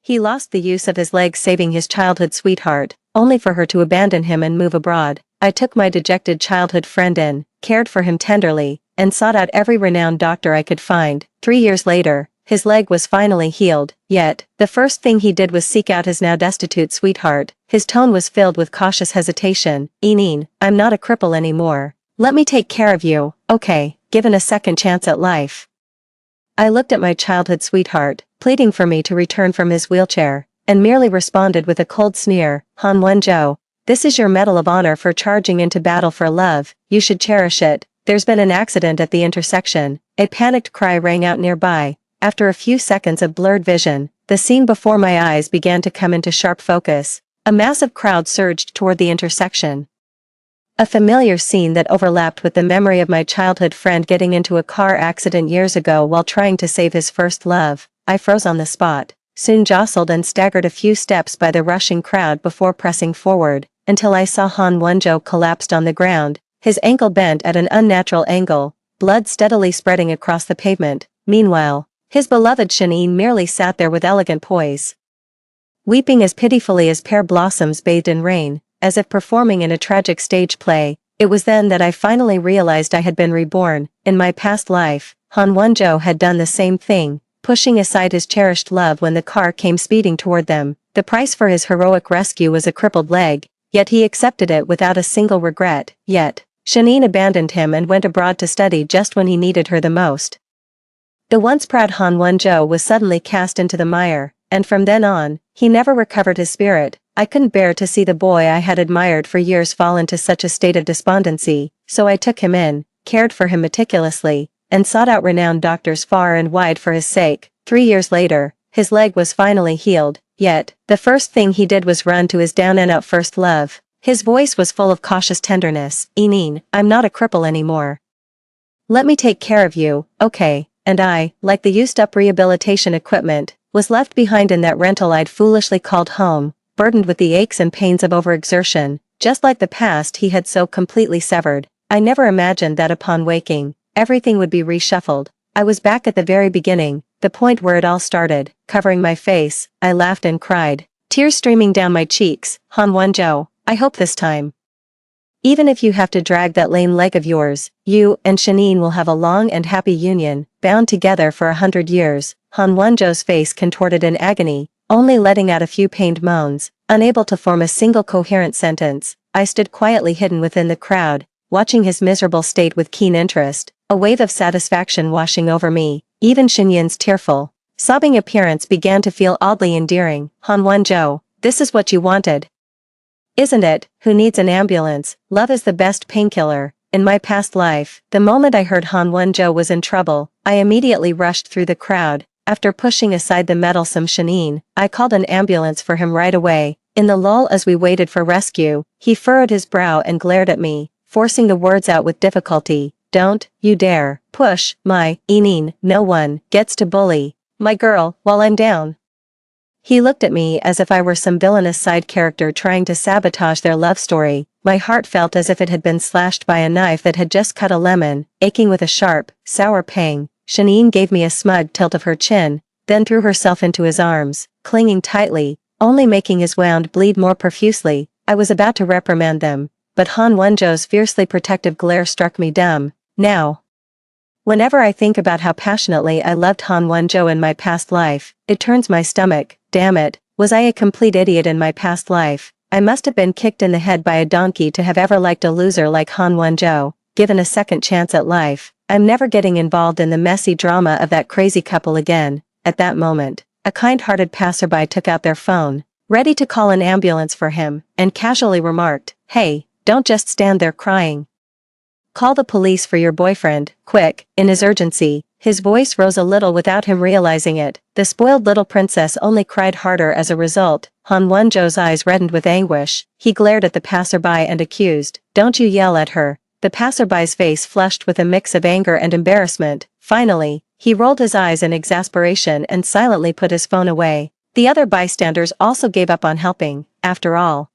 He lost the use of his legs saving his childhood sweetheart, only for her to abandon him and move abroad. I took my dejected childhood friend in, cared for him tenderly, and sought out every renowned doctor I could find. 3 years later, his leg was finally healed, yet, the first thing he did was seek out his now destitute sweetheart. His tone was filled with cautious hesitation. "Eneen, I'm not a cripple anymore. Let me take care of you, okay, given a second chance at life." I looked at my childhood sweetheart, pleading for me to return from his wheelchair, and merely responded with a cold sneer. "Han Won-jo, this is your medal of honor for charging into battle for love. You should cherish it. There's been an accident at the intersection." A panicked cry rang out nearby. After a few seconds of blurred vision, the scene before my eyes began to come into sharp focus. A massive crowd surged toward the intersection. A familiar scene that overlapped with the memory of my childhood friend getting into a car accident years ago while trying to save his first love. I froze on the spot, soon jostled and staggered a few steps by the rushing crowd before pressing forward, until I saw Han Won-jo collapsed on the ground, his ankle bent at an unnatural angle, blood steadily spreading across the pavement. Meanwhile, his beloved Shin merely sat there with elegant poise, weeping as pitifully as pear blossoms bathed in rain, as if performing in a tragic stage play. It was then that I finally realized I had been reborn. In my past life, Han Won-jo had done the same thing, pushing aside his cherished love when the car came speeding toward them. The price for his heroic rescue was a crippled leg, yet he accepted it without a single regret. Yet, Shin abandoned him and went abroad to study just when he needed her the most. The once proud Han Won-jo was suddenly cast into the mire, and from then on, he never recovered his spirit. I couldn't bear to see the boy I had admired for years fall into such a state of despondency, so I took him in, cared for him meticulously, and sought out renowned doctors far and wide for his sake. 3 years later, his leg was finally healed, yet, the first thing he did was run to his down-and-out first love. His voice was full of cautious tenderness. "Eneen, I'm not a cripple anymore. Let me take care of you, okay?" And I, like the used-up rehabilitation equipment, was left behind in that rental I'd foolishly called home, burdened with the aches and pains of overexertion. Just like the past he had so completely severed, I never imagined that upon waking, everything would be reshuffled. I was back at the very beginning, the point where it all started. Covering my face, I laughed and cried, tears streaming down my cheeks. "Han Won-jo, I hope this time, even if you have to drag that lame leg of yours, you and Shin will have a long and happy union, bound together for 100 years. Han Won-jo's face contorted in agony, only letting out a few pained moans, unable to form a single coherent sentence. I stood quietly hidden within the crowd, watching his miserable state with keen interest, a wave of satisfaction washing over me. Even Shin tearful, sobbing appearance began to feel oddly endearing. "Han Won-jo, this is what you wanted, isn't it? Who needs an ambulance? Love is the best painkiller." In my past life, the moment I heard Han Won-jo was in trouble, I immediately rushed through the crowd. After pushing aside the meddlesome Shin, I called an ambulance for him right away. In the lull as we waited for rescue, he furrowed his brow and glared at me, forcing the words out with difficulty. "Don't you dare push my Eneen. No one gets to bully my girl while I'm down." He looked at me as if I were some villainous side character trying to sabotage their love story. My heart felt as if it had been slashed by a knife that had just cut a lemon, aching with a sharp, sour pang. Shin gave me a smug tilt of her chin, then threw herself into his arms, clinging tightly, only making his wound bleed more profusely. I was about to reprimand them, but Han Won-jo's fiercely protective glare struck me dumb. Now, whenever I think about how passionately I loved Han Won-jo in my past life, it turns my stomach. Damn it, was I a complete idiot in my past life? I must have been kicked in the head by a donkey to have ever liked a loser like Han Won-jo. Given a second chance at life, I'm never getting involved in the messy drama of that crazy couple again. At that moment, a kind-hearted passerby took out their phone, ready to call an ambulance for him, and casually remarked, "Hey, don't just stand there crying. Call the police for your boyfriend, quick." In his urgency, his voice rose a little without him realizing it. The spoiled little princess only cried harder as a result. Han Won-jo's eyes reddened with anguish. He glared at the passerby and accused, "Don't you yell at her." The passerby's face flushed with a mix of anger and embarrassment. Finally, he rolled his eyes in exasperation and silently put his phone away. The other bystanders also gave up on helping. After all,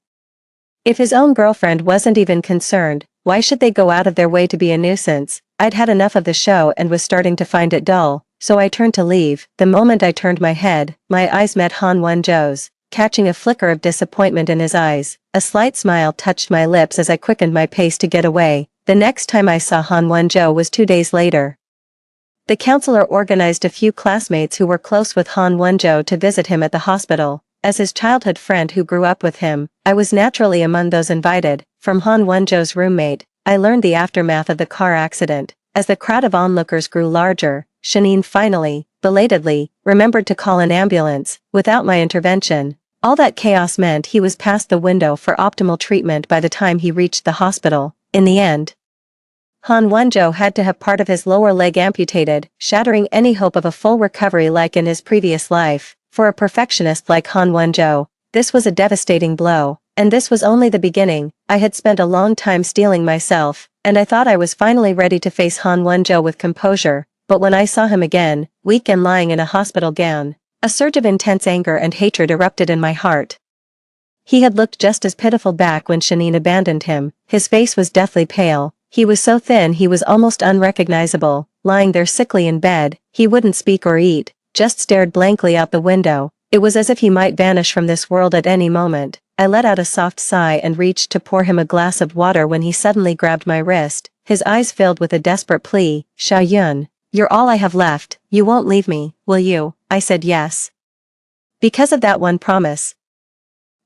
if his own girlfriend wasn't even concerned, why should they go out of their way to be a nuisance? I'd had enough of the show and was starting to find it dull, so I turned to leave. The moment I turned my head, my eyes met Han Wenzhou's. Catching a flicker of disappointment in his eyes, a slight smile touched my lips as I quickened my pace to get away. The next time I saw Han Wenzhou was 2 days later. The counselor organized a few classmates who were close with Han Wenzhou to visit him at the hospital. As his childhood friend who grew up with him, I was naturally among those invited. From Han Wenzhou's roommate, I learned the aftermath of the car accident. As the crowd of onlookers grew larger, Shanine finally, belatedly, remembered to call an ambulance. Without my intervention, all that chaos meant he was past the window for optimal treatment by the time he reached the hospital. In the end, Han Wenzhou had to have part of his lower leg amputated, shattering any hope of a full recovery like in his previous life. For a perfectionist like Han Wenzhou, this was a devastating blow. And this was only the beginning. I had spent a long time steeling myself, and I thought I was finally ready to face Han Wenzhou with composure. But when I saw him again, weak and lying in a hospital gown, a surge of intense anger and hatred erupted in my heart. He had looked just as pitiful back when Shanine abandoned him. His face was deathly pale. He was so thin he was almost unrecognizable. Lying there sickly in bed, he wouldn't speak or eat, just stared blankly out the window. It was as if he might vanish from this world at any moment. I let out a soft sigh and reached to pour him a glass of water when he suddenly grabbed my wrist. His eyes filled with a desperate plea. "Xiaoyun, you're all I have left. You won't leave me, will you?" I said yes. Because of that one promise,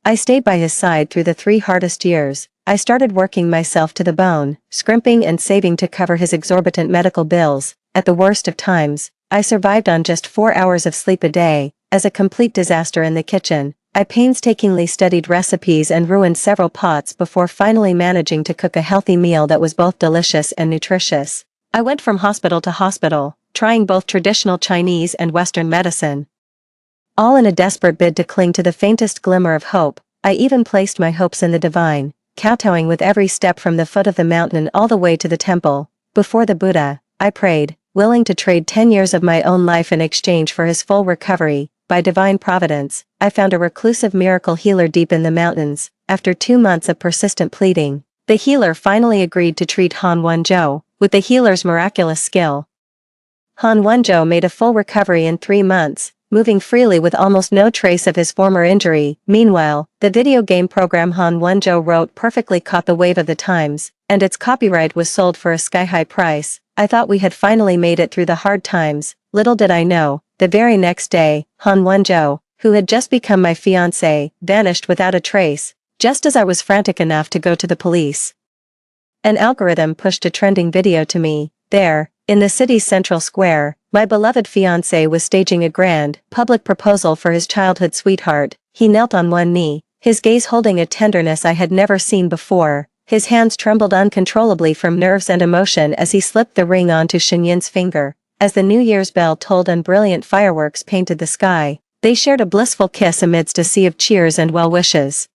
I stayed by his side through the 3 hardest years. I started working myself to the bone, scrimping and saving to cover his exorbitant medical bills. At the worst of times, I survived on just 4 hours of sleep a day. As a complete disaster in the kitchen, I painstakingly studied recipes and ruined several pots before finally managing to cook a healthy meal that was both delicious and nutritious. I went from hospital to hospital, trying both traditional Chinese and Western medicine, all in a desperate bid to cling to the faintest glimmer of hope. I even placed my hopes in the divine, kowtowing with every step from the foot of the mountain all the way to the temple. Before the Buddha, I prayed, willing to trade 10 years of my own life in exchange for his full recovery. By divine providence, I found a reclusive miracle healer deep in the mountains. After 2 months of persistent pleading, the healer finally agreed to treat Han Wenzhou. With the healer's miraculous skill, Han Wenzhou made a full recovery in 3 months, moving freely with almost no trace of his former injury. Meanwhile, the video game program Han Wenzhou wrote perfectly caught the wave of the times, and its copyright was sold for a sky-high price. I thought we had finally made it through the hard times. Little did I know, the very next day, Han Wenzhou, who had just become my fiancé, vanished without a trace, just as I was frantic enough to go to the police. An algorithm pushed a trending video to me. There, in the city's central square, my beloved fiancé was staging a grand, public proposal for his childhood sweetheart. He knelt on one knee, his gaze holding a tenderness I had never seen before. His hands trembled uncontrollably from nerves and emotion as he slipped the ring onto Shenyin's finger. As the New Year's bell tolled and brilliant fireworks painted the sky, they shared a blissful kiss amidst a sea of cheers and well wishes.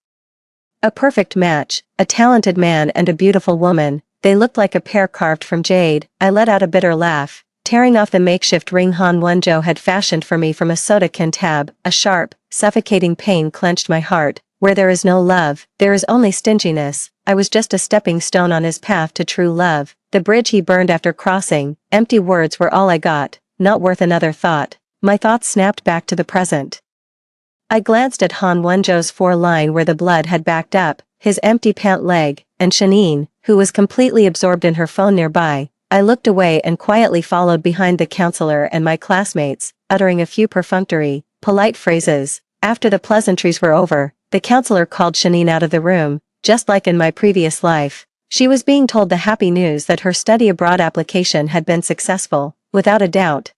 A perfect match, a talented man and a beautiful woman. They looked like a pair carved from jade. I let out a bitter laugh, tearing off the makeshift ring Han Wenzhou had fashioned for me from a soda can tab. A sharp, suffocating pain clenched my heart. Where there is no love, there is only stinginess. I was just a stepping stone on his path to true love. The bridge he burned after crossing, empty words were all I got, not worth another thought. My thoughts snapped back to the present. I glanced at Han Wenzhou's foreline where the blood had backed up, his empty pant leg, and Shanine, who was completely absorbed in her phone nearby. I looked away and quietly followed behind the counselor and my classmates, uttering a few perfunctory, polite phrases. After the pleasantries were over, the counselor called Shanine out of the room. Just like in my previous life, she was being told the happy news that her study abroad application had been successful. Without a doubt,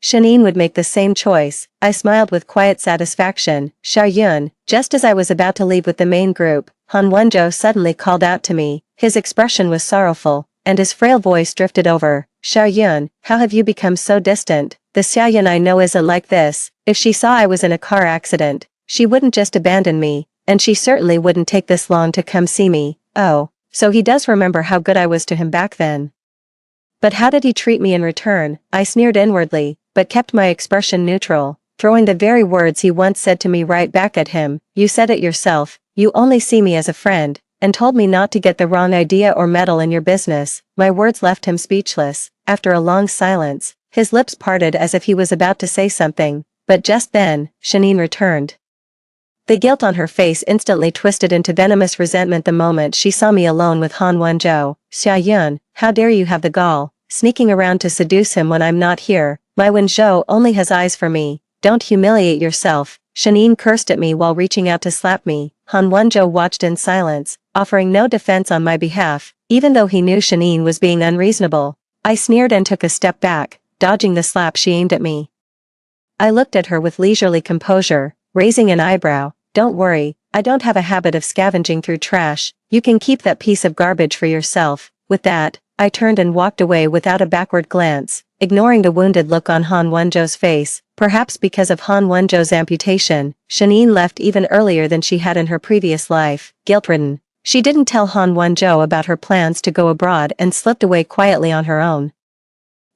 Shanine would make the same choice. I smiled with quiet satisfaction. "Xiaoyun," just as I was about to leave with the main group, Han Wenzhou suddenly called out to me. His expression was sorrowful, and his frail voice drifted over. "Xiaoyun, how have you become so distant? The Xiaoyun I know isn't like this. If she saw I was in a car accident, she wouldn't just abandon me, and she certainly wouldn't take this long to come see me." Oh, so he does remember how good I was to him back then. But how did he treat me in return? I sneered inwardly, but kept my expression neutral, throwing the very words he once said to me right back at him. "You said it yourself, you only see me as a friend, and told me not to get the wrong idea or meddle in your business." My words left him speechless. After a long silence, His lips parted as if he was about to say something, but just then, Shanine returned. The guilt on her face instantly twisted into venomous resentment the moment she saw me alone with Han Wenzhou. Xiaoyun, how dare you have the gall, sneaking around to seduce him when I'm not here. My Wenzhou only has eyes for me. Don't humiliate yourself. Shanine cursed at me while reaching out to slap me. Han Wenzhou watched in silence, offering no defense on my behalf, even though he knew Shanine was being unreasonable. I sneered and took a step back, dodging the slap she aimed at me. I looked at her with leisurely composure, raising an eyebrow. Don't worry, I don't have a habit of scavenging through trash. You can keep that piece of garbage for yourself. With that, I turned and walked away without a backward glance, ignoring the wounded look on Han Wenzhou's face. Perhaps because of Han Wenzhou's amputation, Shanine left even earlier than she had in her previous life, guilt-ridden. She didn't tell Han Wenzhou about her plans to go abroad and slipped away quietly on her own.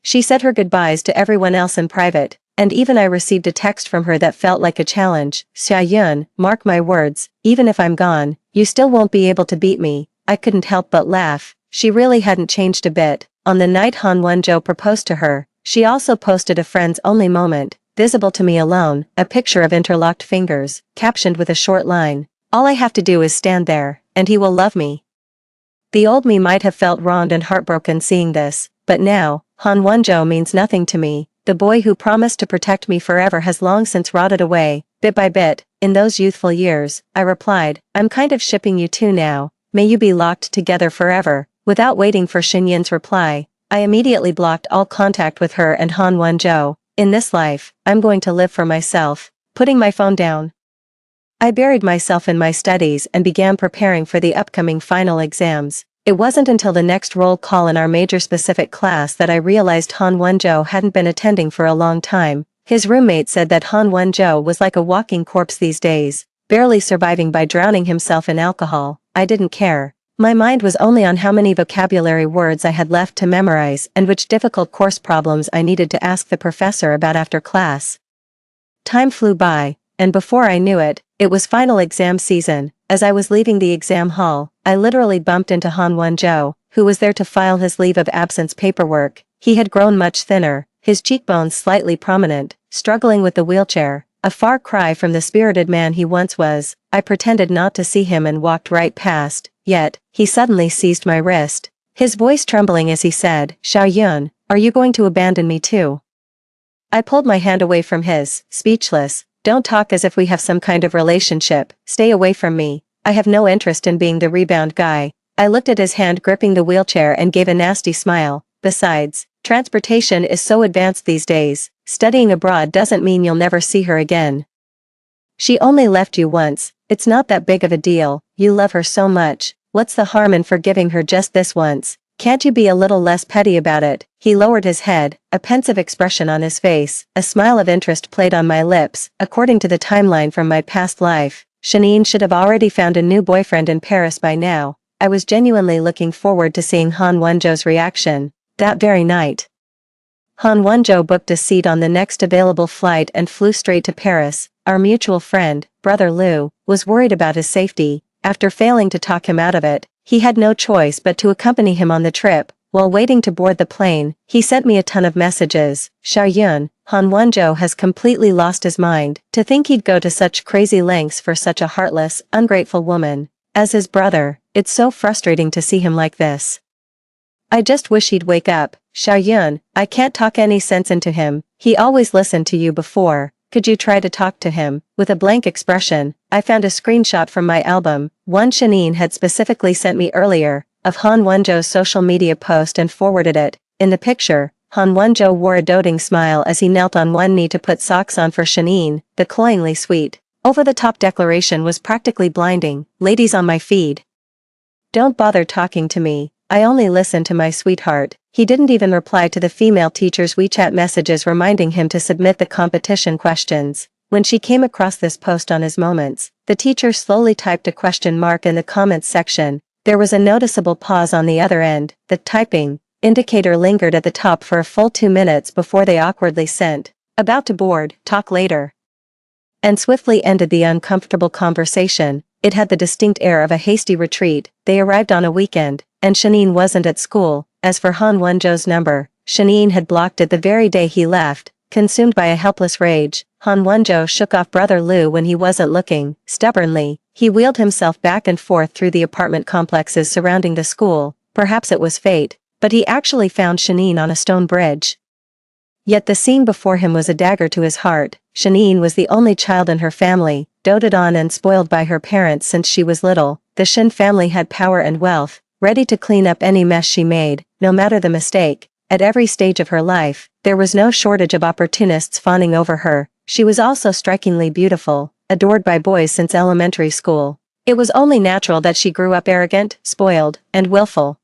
She said her goodbyes to everyone else in private, and even I received a text from her that felt like a challenge. Xiaoyun, mark my words, even if I'm gone, you still won't be able to beat me. I couldn't help but laugh. She really hadn't changed a bit. On the night Han Wenzhou proposed to her, she also posted a friends-only moment, visible to me alone, a picture of interlocked fingers, captioned with a short line. All I have to do is stand there, and he will love me. The old me might have felt wronged and heartbroken seeing this, but now, Han Wenzhou means nothing to me. The boy who promised to protect me forever has long since rotted away, bit by bit. In those youthful years, I replied, I'm kind of shipping you two now. May you be locked together forever. Without waiting for Xinyin's reply, I immediately blocked all contact with her and Han Wenzhou. In this life, I'm going to live for myself. Putting my phone down, I buried myself in my studies and began preparing for the upcoming final exams. It wasn't until the next roll call in our major specific class that I realized Han Wenzhou hadn't been attending for a long time. His roommate said that Han Wenzhou was like a walking corpse these days, barely surviving by drowning himself in alcohol. I didn't care. My mind was only on how many vocabulary words I had left to memorize and which difficult course problems I needed to ask the professor about after class. Time flew by, and before I knew it, it was final exam season. As I was leaving the exam hall, I literally bumped into Han Wenzhou, who was there to file his leave of absence paperwork. He had grown much thinner, his cheekbones slightly prominent, struggling with the wheelchair, a far cry from the spirited man he once was. I pretended not to see him and walked right past, yet, he suddenly seized my wrist, his voice trembling as he said, Xiaoyun, are you going to abandon me too? I pulled my hand away from his, speechless. Don't talk as if we have some kind of relationship. Stay away from me. I have no interest in being the rebound guy. I looked at his hand gripping the wheelchair and gave a nasty smile. Besides, transportation is so advanced these days. Studying abroad doesn't mean you'll never see her again. She only left you once. It's not that big of a deal. You love her so much. What's the harm in forgiving her just this once? Can't you be a little less petty about it? He lowered his head, a pensive expression on his face. A smile of interest played on my lips. According to the timeline from my past life, Shanine should have already found a new boyfriend in Paris by now. I was genuinely looking forward to seeing Han Wenzhou's reaction. That very night, Han Wenzhou booked a seat on the next available flight and flew straight to Paris. Our mutual friend, Brother Liu, was worried about his safety. After failing to talk him out of it, he had no choice but to accompany him on the trip. While waiting to board the plane, he sent me a ton of messages. Xiaoyun, Han Wenzhou has completely lost his mind. To think he'd go to such crazy lengths for such a heartless, ungrateful woman. As his brother, it's so frustrating to see him like this. I just wish he'd wake up. Xiaoyun, I can't talk any sense into him. He always listened to you before. Could you try to talk to him? With a blank expression, I found a screenshot from my album, one Shanine had specifically sent me earlier, of Han Wenzhou's social media post and forwarded it. In the picture, Han Wenzhou wore a doting smile as he knelt on one knee to put socks on for Shanine. The cloyingly sweet, over-the-top declaration was practically blinding. Ladies on my feed, don't bother talking to me. I only listen to my sweetheart. He didn't even reply to the female teacher's WeChat messages reminding him to submit the competition questions. When she came across this post on his moments, the teacher slowly typed a question mark in the comments section. There was a noticeable pause on the other end. The typing indicator lingered at the top for a full 2 minutes before they awkwardly sent, about to board, talk later, and swiftly ended the uncomfortable conversation. It had the distinct air of a hasty retreat. They arrived on a weekend, and Shanine wasn't at school. As for Han Wenzhou's number, Shanine had blocked it the very day he left. Consumed by a helpless rage, Han Wonjo shook off Brother Lu when he wasn't looking. Stubbornly, he wheeled himself back and forth through the apartment complexes surrounding the school. Perhaps it was fate, but he actually found Shanine on a stone bridge. Yet the scene before him was a dagger to his heart. Shanine was the only child in her family, doted on and spoiled by her parents since she was little. The Shin family had power and wealth, ready to clean up any mess she made, no matter the mistake. At every stage of her life, there was no shortage of opportunists fawning over her. She was also strikingly beautiful, adored by boys since elementary school. It was only natural that she grew up arrogant, spoiled, and willful.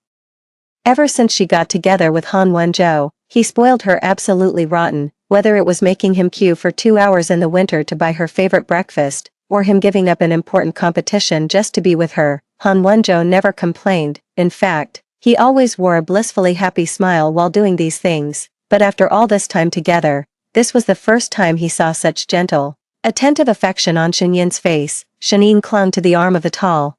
Ever since she got together with Han Wonjo, he spoiled her absolutely rotten, whether it was making him queue for 2 hours in the winter to buy her favorite breakfast, or him giving up an important competition just to be with her. Han Wonjo never complained. In fact, he always wore a blissfully happy smile while doing these things. But after all this time together, this was the first time he saw such gentle, attentive affection on Shinyan's face. Shanine clung to the arm of the tall,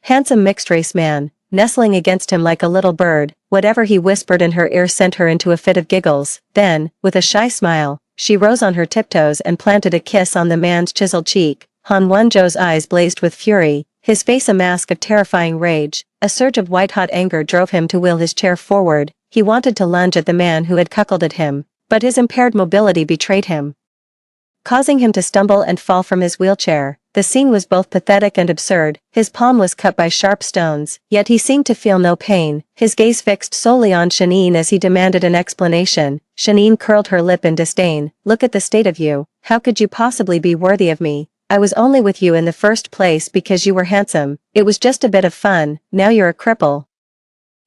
handsome mixed-race man, nestling against him like a little bird. Whatever he whispered in her ear sent her into a fit of giggles. Then, with a shy smile, she rose on her tiptoes and planted a kiss on the man's chiseled cheek. Han Wonjo's eyes blazed with fury, his face a mask of terrifying rage. A surge of white-hot anger drove him to wheel his chair forward. He wanted to lunge at the man who had cuckolded him, but his impaired mobility betrayed him, causing him to stumble and fall from his wheelchair. The scene was both pathetic and absurd. His palm was cut by sharp stones, yet he seemed to feel no pain, his gaze fixed solely on Shanine as he demanded an explanation. Shanine curled her lip in disdain. Look at the state of you. How could you possibly be worthy of me? I was only with you in the first place because you were handsome. It was just a bit of fun. Now you're a cripple.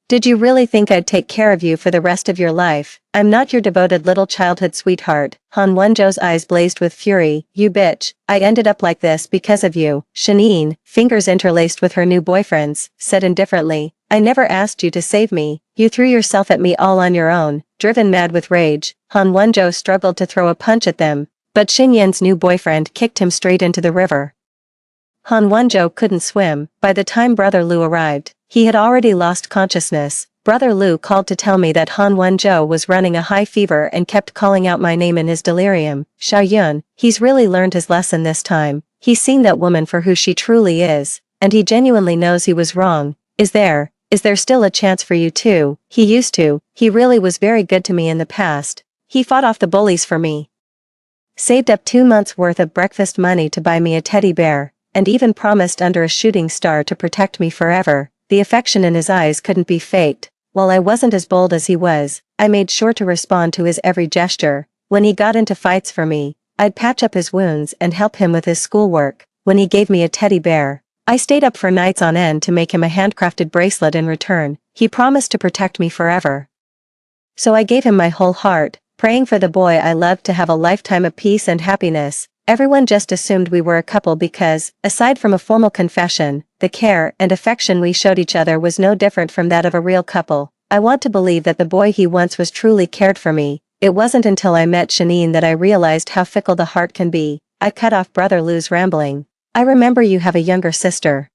Did you really think I'd take care of you for the rest of your life? I'm not your devoted little childhood sweetheart. Han Wonjo's eyes blazed with fury. You bitch. I ended up like this because of you. Shanine, fingers interlaced with her new boyfriend's, said indifferently, I never asked you to save me. You threw yourself at me all on your own. Driven mad with rage, Han Wonjo struggled to throw a punch at them, but Shinyan's new boyfriend kicked him straight into the river. Han Wonjo couldn't swim. By the time Brother Lu arrived, he had already lost consciousness. Brother Lu called to tell me that Han Wonjo was running a high fever and kept calling out my name in his delirium. Xiaoyun, he's really learned his lesson this time. He's seen that woman for who she truly is, and he genuinely knows he was wrong. Is there still a chance for you too? He used to. He really was very good to me in the past. He fought off the bullies for me, saved up 2 months' worth of breakfast money to buy me a teddy bear, and even promised under a shooting star to protect me forever. The affection in his eyes couldn't be faked. While I wasn't as bold as he was, I made sure to respond to his every gesture. When he got into fights for me, I'd patch up his wounds and help him with his schoolwork. When he gave me a teddy bear, I stayed up for nights on end to make him a handcrafted bracelet in return. He promised to protect me forever. So I gave him my whole heart, praying for the boy I loved to have a lifetime of peace and happiness. Everyone just assumed we were a couple because, aside from a formal confession, the care and affection we showed each other was no different from that of a real couple. I want to believe that the boy he once was truly cared for me. It wasn't until I met Shanine that I realized how fickle the heart can be. I cut off Brother Lu's rambling. I remember you have a younger sister.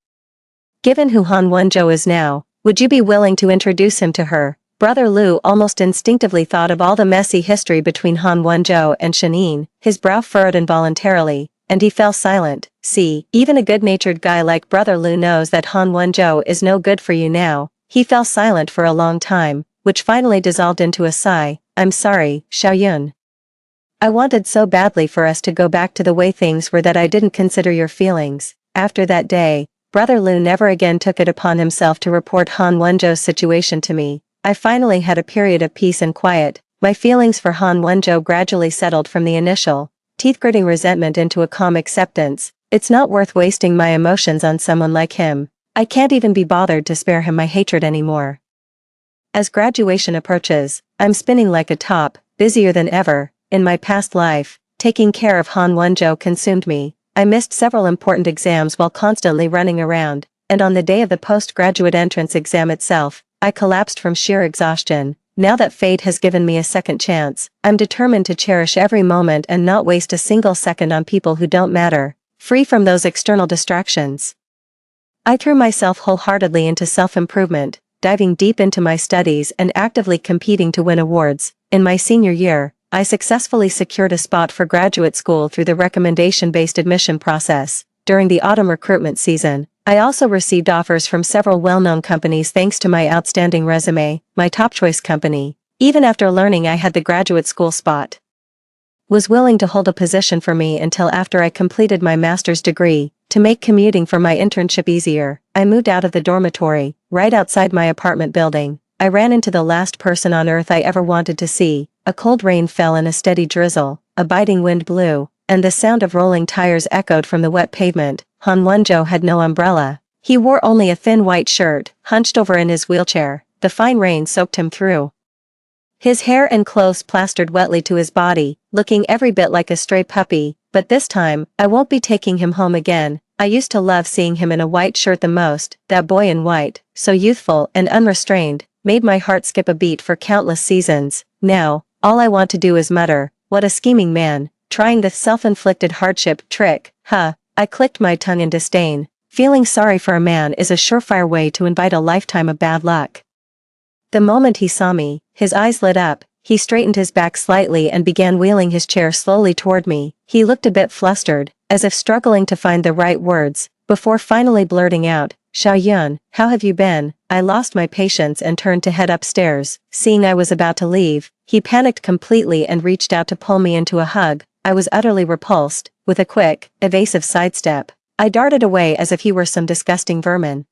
Given who Han Wonjo is now, would you be willing to introduce him to her? Brother Lu almost instinctively thought of all the messy history between Han Wonjo and Shanine. His brow furrowed involuntarily, and he fell silent. See, even a good-natured guy like Brother Lu knows that Han Wonjo is no good for you now. He fell silent for a long time, which finally dissolved into a sigh. I'm sorry, Xiaoyun. I wanted so badly for us to go back to the way things were that I didn't consider your feelings. After that day, Brother Lu never again took it upon himself to report Han Wonjo's situation to me. I finally had a period of peace and quiet. My feelings for Han Wonjo gradually settled from the initial, teeth-gritting resentment into a calm acceptance. It's not worth wasting my emotions on someone like him. I can't even be bothered to spare him my hatred anymore. As graduation approaches, I'm spinning like a top, busier than ever. In my past life, taking care of Han Wonjo consumed me. I missed several important exams while constantly running around, and on the day of the postgraduate entrance exam itself, I collapsed from sheer exhaustion. Now that fate has given me a second chance, I'm determined to cherish every moment and not waste a single second on people who don't matter, free from those external distractions. I threw myself wholeheartedly into self-improvement, diving deep into my studies and actively competing to win awards. In my senior year, I successfully secured a spot for graduate school through the recommendation-based admission process. During the autumn recruitment season, I also received offers from several well-known companies thanks to my outstanding resume. My top choice company, even after learning I had the graduate school spot, was willing to hold a position for me until after I completed my master's degree. To make commuting for my internship easier, I moved out of the dormitory, right outside my apartment building. I ran into the last person on earth I ever wanted to see. A cold rain fell in a steady drizzle, a biting wind blew, and the sound of rolling tires echoed from the wet pavement. Han Wonjo had no umbrella. He wore only a thin white shirt, hunched over in his wheelchair. The fine rain soaked him through. His hair and clothes plastered wetly to his body, looking every bit like a stray puppy. But this time, I won't be taking him home again. I used to love seeing him in a white shirt the most. That boy in white, so youthful and unrestrained, made my heart skip a beat for countless seasons. Now, all I want to do is mutter, "What a scheming man, trying the self-inflicted hardship trick, huh?" I clicked my tongue in disdain. Feeling sorry for a man is a surefire way to invite a lifetime of bad luck. The moment he saw me, his eyes lit up. He straightened his back slightly and began wheeling his chair slowly toward me. He looked a bit flustered, as if struggling to find the right words, before finally blurting out, "Xiaoyun, how have you been?" I lost my patience and turned to head upstairs. Seeing I was about to leave, he panicked completely and reached out to pull me into a hug. I was utterly repulsed. With a quick, evasive sidestep, I darted away as if he were some disgusting vermin.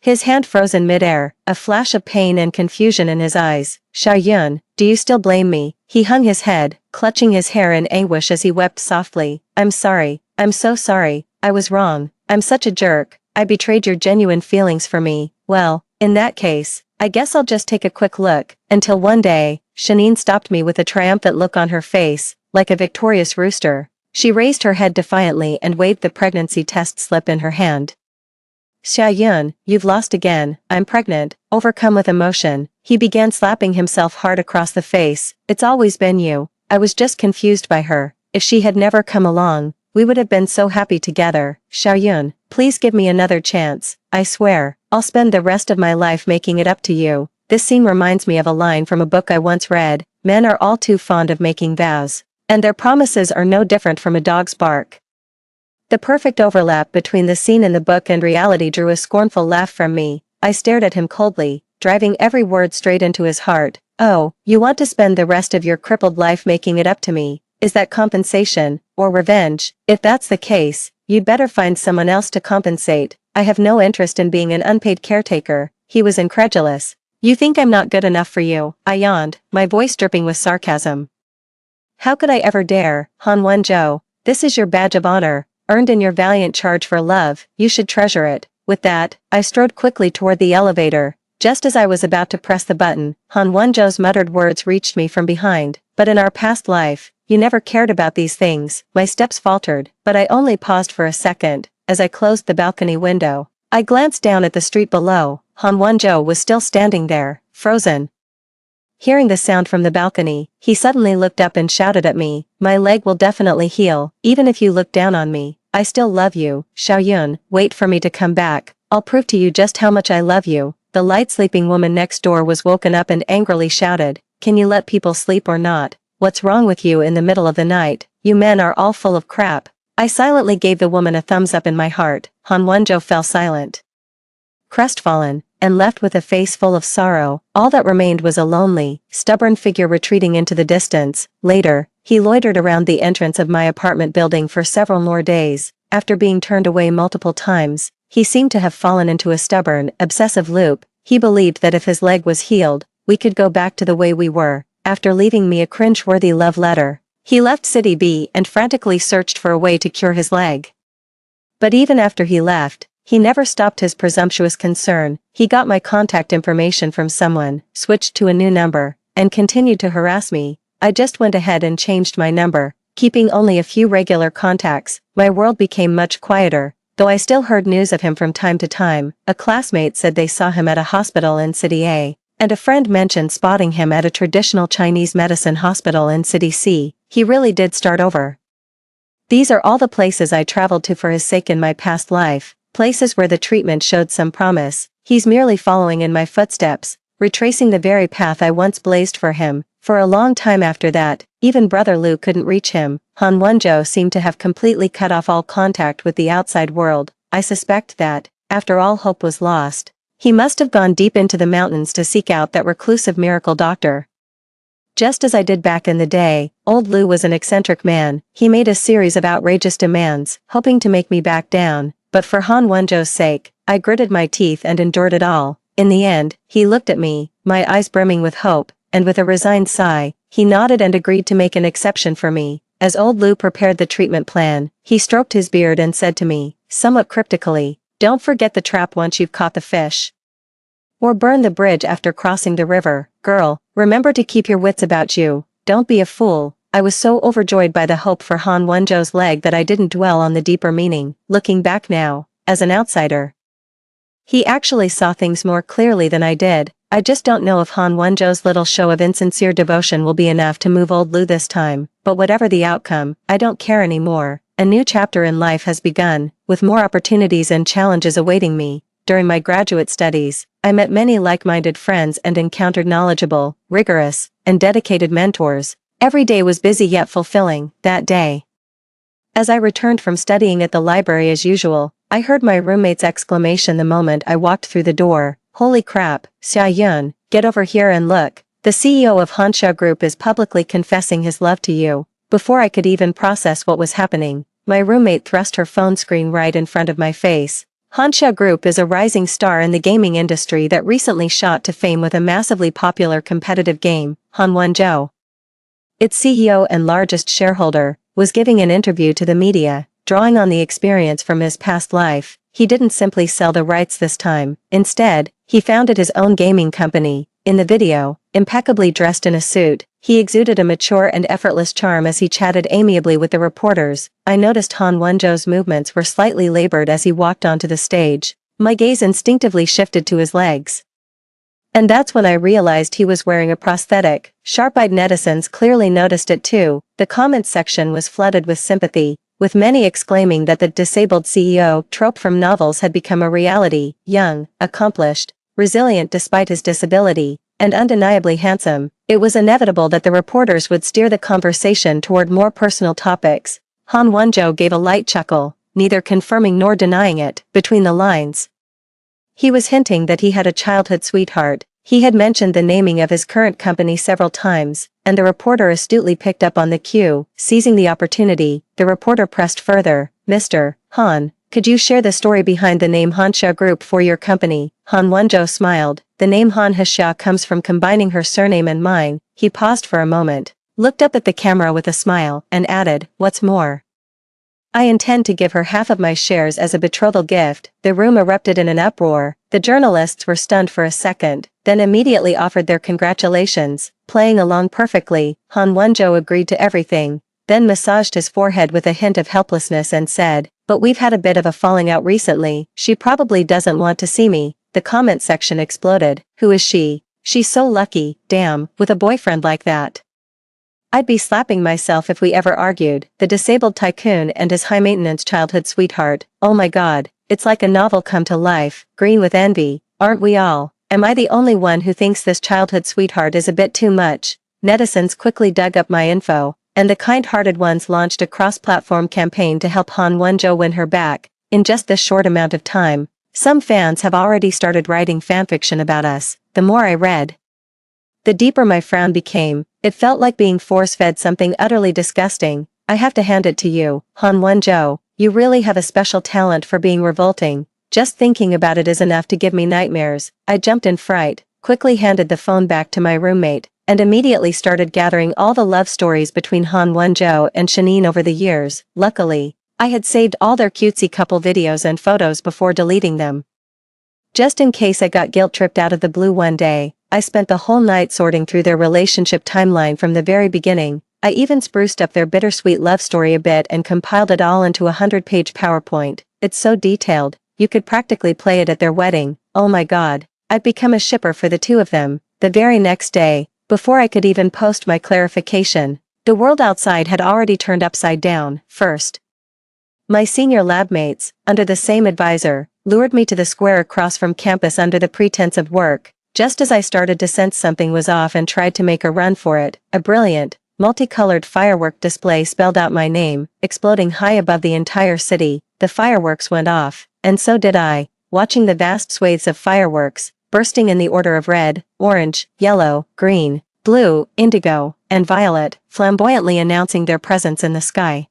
His hand froze in midair, a flash of pain and confusion in his eyes. "Xiaoyun, do you still blame me?" He hung his head, clutching his hair in anguish as he wept softly. "I'm sorry. I'm so sorry. I was wrong. I'm such a jerk. I betrayed your genuine feelings for me. Well, in that case, I guess I'll just take a quick look." Until one day, Shanine stopped me with a triumphant look on her face, like a victorious rooster. She raised her head defiantly and waved the pregnancy test slip in her hand. "Xiaoyun, you've lost again. I'm pregnant." Overcome with emotion, he began slapping himself hard across the face. "It's always been you." I was just confused by her. If she had never come along, we would have been so happy together. "Xiaoyun, please give me another chance. I swear, I'll spend the rest of my life making it up to you." This scene reminds me of a line from a book I once read. Men are all too fond of making vows, and their promises are no different from a dog's bark. The perfect overlap between the scene in the book and reality drew a scornful laugh from me. I stared at him coldly, driving every word straight into his heart. "Oh, you want to spend the rest of your crippled life making it up to me? Is that compensation, or revenge? If that's the case, you'd better find someone else to compensate. I have no interest in being an unpaid caretaker." He was incredulous. "You think I'm not good enough for you?" I yawned, my voice dripping with sarcasm. "How could I ever dare, Han Wonjo? This is your badge of honor, earned in your valiant charge for love. You should treasure it." With that, I strode quickly toward the elevator. Just as I was about to press the button, Han Wonjo's muttered words reached me from behind. "But in our past life, you never cared about these things." My steps faltered, but I only paused for a second. As I closed the balcony window, I glanced down at the street below. Han Wonjo was still standing there, frozen. Hearing the sound from the balcony, he suddenly looked up and shouted at me, "My leg will definitely heal, even if you look down on me. I still love you, Xiaoyun. Wait for me to come back. I'll prove to you just how much I love you." The light sleeping woman next door was woken up and angrily shouted, "Can you let people sleep or not? What's wrong with you in the middle of the night? You men are all full of crap." I silently gave the woman a thumbs up in my heart. Han Wonjo fell silent, crestfallen, and left with a face full of sorrow. All that remained was a lonely, stubborn figure retreating into the distance. Later, he loitered around the entrance of my apartment building for several more days. After being turned away multiple times, he seemed to have fallen into a stubborn, obsessive loop. He believed that if his leg was healed, we could go back to the way we were. After leaving me a cringe-worthy love letter, he left City B and frantically searched for a way to cure his leg. But even after he left, he never stopped his presumptuous concern. He got my contact information from someone, switched to a new number, and continued to harass me. I just went ahead and changed my number, keeping only a few regular contacts. My world became much quieter, though I still heard news of him from time to time. A classmate said they saw him at a hospital in City A, and a friend mentioned spotting him at a traditional Chinese medicine hospital in City C. He really did start over. These are all the places I traveled to for his sake in my past life. Places where the treatment showed some promise. He's merely following in my footsteps, retracing the very path I once blazed for him. For a long time after that, even Brother Lu couldn't reach him. Han Wenzhou seemed to have completely cut off all contact with the outside world. I suspect that, after all hope was lost, he must have gone deep into the mountains to seek out that reclusive miracle doctor. Just as I did back in the day, old Lu was an eccentric man. He made a series of outrageous demands, hoping to make me back down, but for Han Wenzhou's sake, I gritted my teeth and endured it all. In the end, he looked at me, my eyes brimming with hope, and with a resigned sigh, he nodded and agreed to make an exception for me. As old Lu prepared the treatment plan, he stroked his beard and said to me, somewhat cryptically, "Don't forget the trap once you've caught the fish. Or burn the bridge after crossing the river. Girl, remember to keep your wits about you, don't be a fool." I was so overjoyed by the hope for Han Wenzhou's leg that I didn't dwell on the deeper meaning. Looking back now, as an outsider, he actually saw things more clearly than I did. I just don't know if Han Wenzhou's little show of insincere devotion will be enough to move old Lu this time, but whatever the outcome, I don't care anymore. A new chapter in life has begun, with more opportunities and challenges awaiting me. During my graduate studies, I met many like-minded friends and encountered knowledgeable, rigorous, and dedicated mentors. Every day was busy yet fulfilling. That day, as I returned from studying at the library as usual, I heard my roommate's exclamation the moment I walked through the door. "Holy crap, Xia Yun, get over here and look. The CEO of Hansha Group is publicly confessing his love to you." Before I could even process what was happening, my roommate thrust her phone screen right in front of my face. Hansha Group is a rising star in the gaming industry that recently shot to fame with a massively popular competitive game, Han Wenzhou. Its CEO and largest shareholder was giving an interview to the media, drawing on the experience from his past life. He didn't simply sell the rights this time. Instead, he founded his own gaming company. In the video, impeccably dressed in a suit, he exuded a mature and effortless charm as he chatted amiably with the reporters. I noticed Han Wenzhou's movements were slightly labored as he walked onto the stage. My gaze instinctively shifted to his legs. And that's when I realized he was wearing a prosthetic. Sharp-eyed netizens clearly noticed it too. The comments section was flooded with sympathy, with many exclaiming that the disabled CEO trope from novels had become a reality. Young, accomplished, resilient despite his disability, and undeniably handsome, it was inevitable that the reporters would steer the conversation toward more personal topics. Han Wenzhou gave a light chuckle, neither confirming nor denying it. Between the lines, he was hinting that he had a childhood sweetheart. He had mentioned the naming of his current company several times, and the reporter astutely picked up on the cue. Seizing the opportunity, the reporter pressed further. "Mr. Han, could you share the story behind the name Hansha Group for your company?" Han Wenzhou smiled. "The name Han Hexia comes from combining her surname and mine." He paused for a moment, looked up at the camera with a smile, and added, "What's more, I intend to give her half of my shares as a betrothal gift." The room erupted in an uproar. The journalists were stunned for a second, then immediately offered their congratulations. Playing along perfectly, Han Wenzhou agreed to everything, then massaged his forehead with a hint of helplessness and said, "But we've had a bit of a falling out recently. She probably doesn't want to see me." The comment section exploded. "Who is she? She's so lucky, damn, with a boyfriend like that. I'd be slapping myself if we ever argued." The disabled tycoon and his high-maintenance childhood sweetheart. "Oh my god, it's like a novel come to life." Green with envy. "Aren't we all? Am I the only one who thinks this childhood sweetheart is a bit too much?" Netizens quickly dug up my info, and the kind-hearted ones launched a cross-platform campaign to help Han Wenzhou win her back. In just this short amount of time, some fans have already started writing fanfiction about us. The more I read, the deeper my frown became. It felt like being force-fed something utterly disgusting. I have to hand it to you, Han Wenzhou, you really have a special talent for being revolting. Just thinking about it is enough to give me nightmares. I jumped in fright, quickly handed the phone back to my roommate, and immediately started gathering all the love stories between Han Wenzhou and Shanine over the years. Luckily, I had saved all their cutesy couple videos and photos before deleting them. Just in case I got guilt-tripped out of the blue one day, I spent the whole night sorting through their relationship timeline from the very beginning. I even spruced up their bittersweet love story a bit and compiled it all into a 100-page PowerPoint. It's so detailed, you could practically play it at their wedding. Oh my god, I'd become a shipper for the two of them. The very next day, before I could even post my clarification, the world outside had already turned upside down. First, my senior lab mates, under the same advisor, lured me to the square across from campus under the pretense of work. Just as I started to sense something was off and tried to make a run for it, a brilliant, multicolored firework display spelled out my name, exploding high above the entire city. The fireworks went off, and so did I, watching the vast swathes of fireworks, bursting in the order of red, orange, yellow, green, blue, indigo, and violet, flamboyantly announcing their presence in the sky.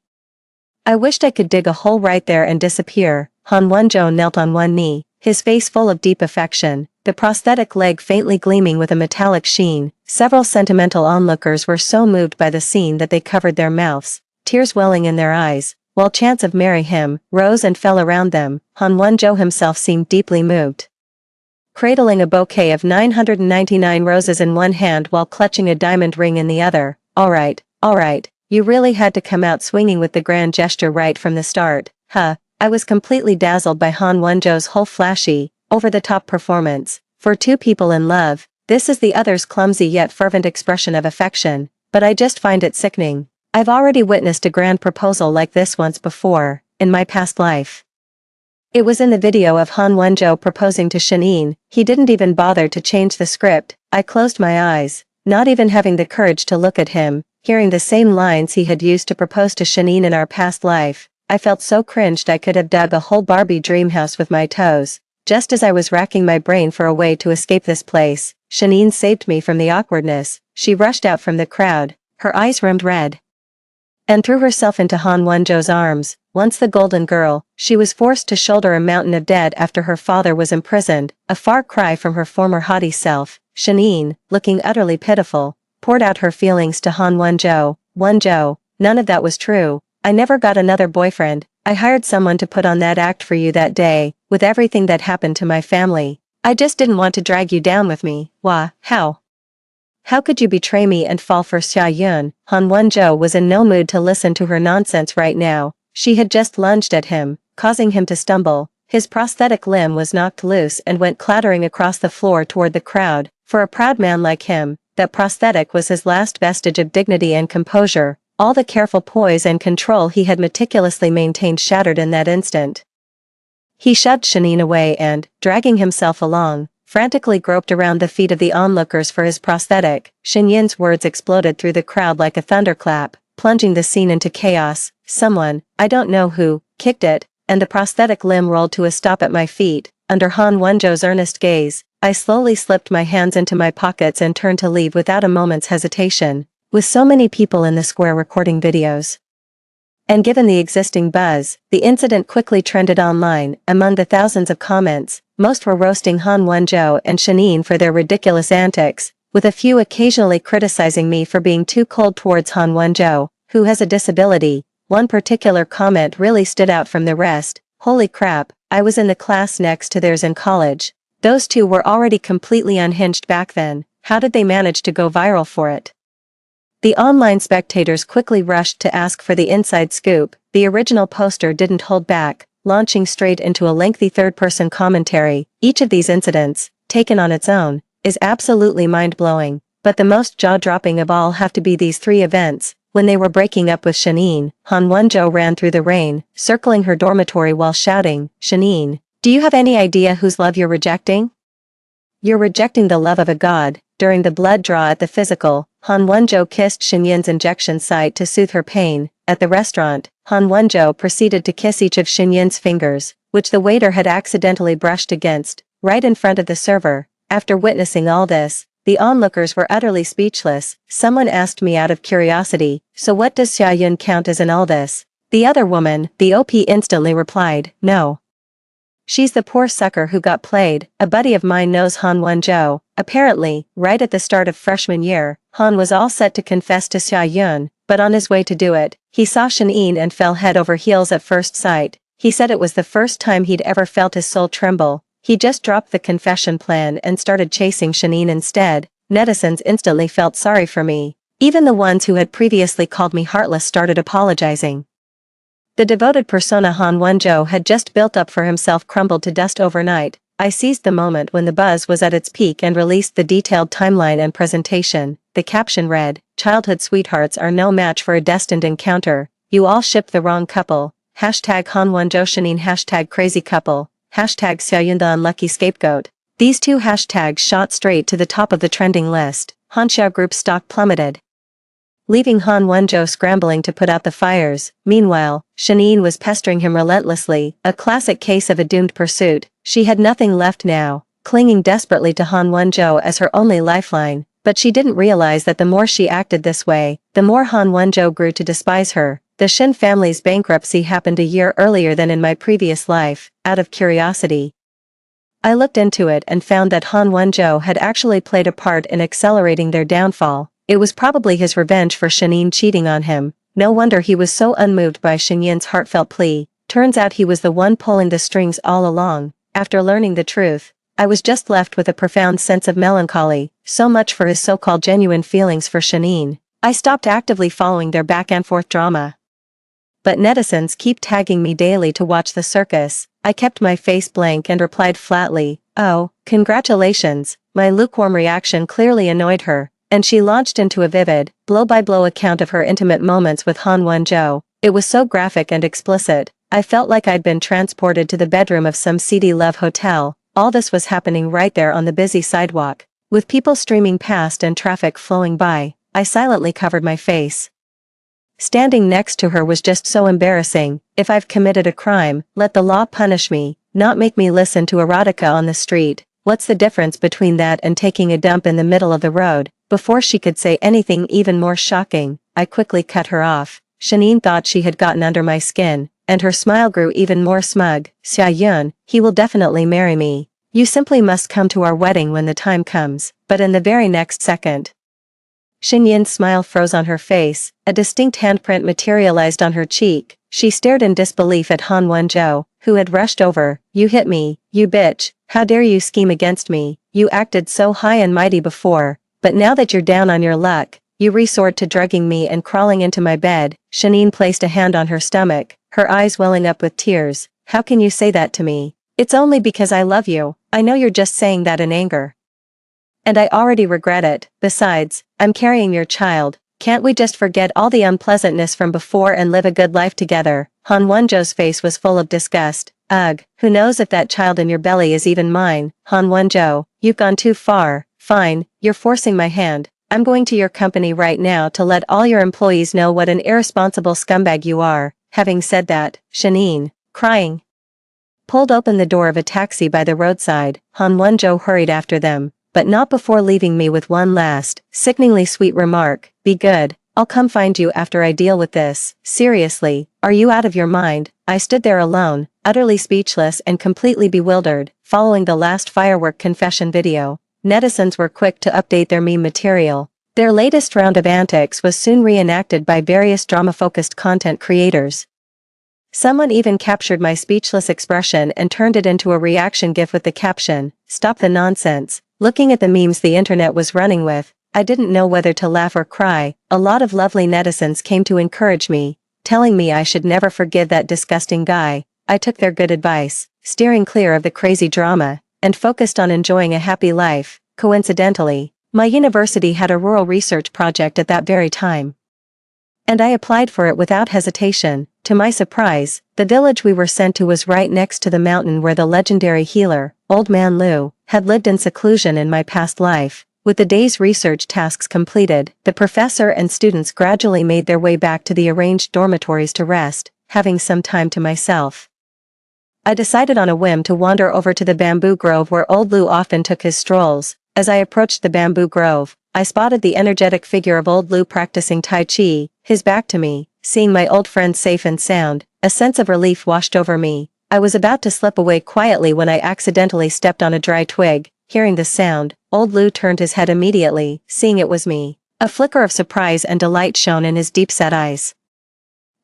I wished I could dig a hole right there and disappear. Han Wonjo knelt on one knee, his face full of deep affection, the prosthetic leg faintly gleaming with a metallic sheen. Several sentimental onlookers were so moved by the scene that they covered their mouths, tears welling in their eyes, while chants of "Marry him" rose and fell around them. Han Wonjo himself seemed deeply moved. Cradling a bouquet of 999 roses in one hand while clutching a diamond ring in the other. All right, you really had to come out swinging with the grand gesture right from the start, huh? I was completely dazzled by Han Wonjo's whole flashy, over-the-top performance. For two people in love, this is the other's clumsy yet fervent expression of affection, but I just find it sickening. I've already witnessed a grand proposal like this once before, in my past life. It was in the video of Han Wonjo proposing to Shanine. He didn't even bother to change the script. I closed my eyes, not even having the courage to look at him, hearing the same lines he had used to propose to Shanine in our past life. I felt so cringed I could have dug a whole Barbie dream house with my toes. Just as I was racking my brain for a way to escape this place, Shanine saved me from the awkwardness. She rushed out from the crowd, her eyes rimmed red, and threw herself into Han Wonjo's arms. Once the golden girl, she was forced to shoulder a mountain of debt after her father was imprisoned, a far cry from her former haughty self. Shanine, looking utterly pitiful, poured out her feelings to Han Wonjo. Wonjo, none of that was true. I never got another boyfriend. I hired someone to put on that act for you that day, with everything that happened to my family. I just didn't want to drag you down with me. Wah, how? How could you betray me and fall for Xia Yun? Han Wonjo was in no mood to listen to her nonsense right now. She had just lunged at him, causing him to stumble. His prosthetic limb was knocked loose and went clattering across the floor toward the crowd. For a proud man like him, that prosthetic was his last vestige of dignity and composure. All the careful poise and control he had meticulously maintained shattered in that instant. He shoved Shanine away and, dragging himself along, frantically groped around the feet of the onlookers for his prosthetic. Shinyin's words exploded through the crowd like a thunderclap, plunging the scene into chaos. Someone, I don't know who, kicked it, and the prosthetic limb rolled to a stop at my feet. Under Han Wonjo's earnest gaze, I slowly slipped my hands into my pockets and turned to leave without a moment's hesitation. With so many people in the square recording videos, and given the existing buzz, the incident quickly trended online. Among the thousands of comments, most were roasting Han Wonjo and Shanine for their ridiculous antics, with a few occasionally criticizing me for being too cold towards Han Wonjo, who has a disability. One particular comment really stood out from the rest. Holy crap, I was in the class next to theirs in college. Those two were already completely unhinged back then. How did they manage to go viral for it? The online spectators quickly rushed to ask for the inside scoop. The original poster didn't hold back, launching straight into a lengthy third-person commentary. Each of these incidents, taken on its own, is absolutely mind-blowing, but the most jaw-dropping of all have to be these three events. When they were breaking up with Shanine, Han Wonjo ran through the rain, circling her dormitory while shouting, "Shanine, do you have any idea whose love you're rejecting? You're rejecting the love of a god." During the blood draw at the physical, Han Wonjo kissed Shinyin's injection site to soothe her pain. At the restaurant, Han Wonjo proceeded to kiss each of Shinyin's fingers, which the waiter had accidentally brushed against, right in front of the server. After witnessing all this, the onlookers were utterly speechless. Someone asked me out of curiosity, "So what does Xia Yun count as in all this?" The other woman, the OP, instantly replied, "No. She's the poor sucker who got played." A buddy of mine knows Han Wonjo. Apparently, right at the start of freshman year, Han was all set to confess to Xia Yun, but on his way to do it, he saw Shanine and fell head over heels at first sight. He said it was the first time he'd ever felt his soul tremble. He just dropped the confession plan and started chasing Shanine instead. Netizens instantly felt sorry for me. Even the ones who had previously called me heartless started apologizing. The devoted persona Han Wonjo had just built up for himself crumbled to dust overnight. I seized the moment when the buzz was at its peak and released the detailed timeline and presentation. The caption read, "Childhood sweethearts are no match for a destined encounter. You all shipped the wrong couple. Hashtag Han Wonjo Shanine. Hashtag crazy couple. hashtag Xiaoyun the unlucky scapegoat. These two hashtags shot straight to the top of the trending list. Hanxiao Group's stock plummeted, leaving Han Wenzhou scrambling to put out the fires. Meanwhile, Shanine was pestering him relentlessly, a classic case of a doomed pursuit. She had nothing left now, clinging desperately to Han Wenzhou as her only lifeline, but she didn't realize that the more she acted this way, the more Han Wenzhou grew to despise her. The Shin family's bankruptcy happened a year earlier than in my previous life. Out of curiosity, I looked into it and found that Han Wenzhou had actually played a part in accelerating their downfall. It was probably his revenge for Shanine cheating on him. No wonder he was so unmoved by Xinyan's heartfelt plea. Turns out he was the one pulling the strings all along. After learning the truth, I was just left with a profound sense of melancholy. So much for his so-called genuine feelings for Shanine. I stopped actively following their back-and-forth drama, but netizens keep tagging me daily to watch the circus. I kept my face blank and replied flatly, "Oh, congratulations." My lukewarm reaction clearly annoyed her, and she launched into a vivid, blow-by-blow account of her intimate moments with Han Wenzhou. It was so graphic and explicit, I felt like I'd been transported to the bedroom of some seedy love hotel. All this was happening right there on the busy sidewalk, with people streaming past and traffic flowing by. I silently covered my face. Standing next to her was just so embarrassing. If I've committed a crime, let the law punish me, not make me listen to erotica on the street. What's the difference between that and taking a dump in the middle of the road? Before she could say anything even more shocking, I quickly cut her off. Shanine thought she had gotten under my skin, and her smile grew even more smug. "Xiaoyun, he will definitely marry me. You simply must come to our wedding when the time comes." But in the very next second, Xinyan's smile froze on her face, a distinct handprint materialized on her cheek. She stared in disbelief at Han Wenzhou, who had rushed over. "You hit me, you bitch. How dare you scheme against me? You acted so high and mighty before, but now that you're down on your luck, you resort to drugging me and crawling into my bed." Shanine placed a hand on her stomach, her eyes welling up with tears. "How can you say that to me? It's only because I love you. I know you're just saying that in anger, and I already regret it. Besides, I'm carrying your child. Can't we just forget all the unpleasantness from before and live a good life together?" Han Wenzhou's face was full of disgust. "Ugh, who knows if that child in your belly is even mine?" "Han Wenzhou, you've gone too far." "Fine, you're forcing my hand. I'm going to your company right now to let all your employees know what an irresponsible scumbag you are." Having said that, Shanine, crying, pulled open the door of a taxi by the roadside. Han Wenzhou hurried after them, but not before leaving me with one last, sickeningly sweet remark: "Be good, I'll come find you after I deal with this." Seriously, are you out of your mind? I stood there alone, utterly speechless and completely bewildered. Following the last firework confession video, netizens were quick to update their meme material. Their latest round of antics was soon reenacted by various drama-focused content creators. Someone even captured my speechless expression and turned it into a reaction gif with the caption, "Stop the nonsense." Looking at the memes the internet was running with, I didn't know whether to laugh or cry. A lot of lovely netizens came to encourage me, telling me I should never forgive that disgusting guy. I took their good advice, steering clear of the crazy drama, and focused on enjoying a happy life. Coincidentally, my university had a rural research project at that very time, and I applied for it without hesitation. To my surprise, the village we were sent to was right next to the mountain where the legendary healer, Old Man Lu, had lived in seclusion in my past life. With the day's research tasks completed, the professor and students gradually made their way back to the arranged dormitories to rest. Having some time to myself, I decided on a whim to wander over to the bamboo grove where Old Lu often took his strolls. As I approached the bamboo grove, I spotted the energetic figure of Old Lu practicing Tai Chi, his back to me. Seeing my old friend safe and sound, a sense of relief washed over me. I was about to slip away quietly when I accidentally stepped on a dry twig. Hearing the sound, Old Lu turned his head immediately, seeing it was me. A flicker of surprise and delight shone in his deep-set eyes.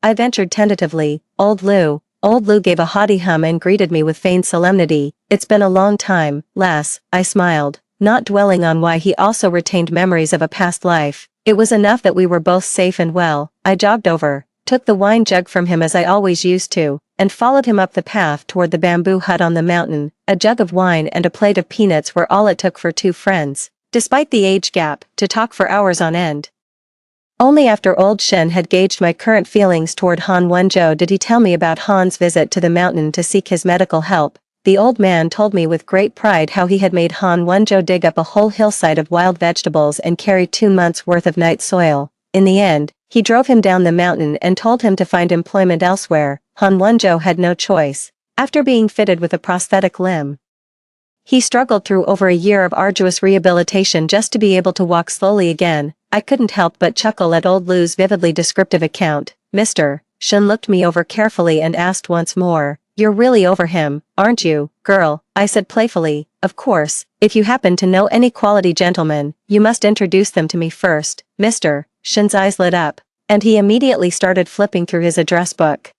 I ventured tentatively, "Old Lu." Old Lu gave a haughty hum and greeted me with feigned solemnity. "It's been a long time, lass," I smiled, not dwelling on why he also retained memories of a past life. It was enough that we were both safe and well. I jogged over, took the wine jug from him as I always used to, and followed him up the path toward the bamboo hut on the mountain. A jug of wine and a plate of peanuts were all it took for two friends, despite the age gap, to talk for hours on end. Only after old Shen had gauged my current feelings toward Han Wenzhou did he tell me about Han's visit to the mountain to seek his medical help. The old man told me with great pride how he had made Han Wonjo dig up a whole hillside of wild vegetables and carry 2 months' worth of night soil. In the end, he drove him down the mountain and told him to find employment elsewhere. Han Wonjo had no choice. After being fitted with a prosthetic limb, he struggled through over a year of arduous rehabilitation just to be able to walk slowly again. I couldn't help but chuckle at old Lou's vividly descriptive account. Mr. Shun looked me over carefully and asked once more, "You're really over him, aren't you, girl?" I said playfully, "Of course, if you happen to know any quality gentlemen, you must introduce them to me first." Mr. Shun's eyes lit up, and he immediately started flipping through his address book.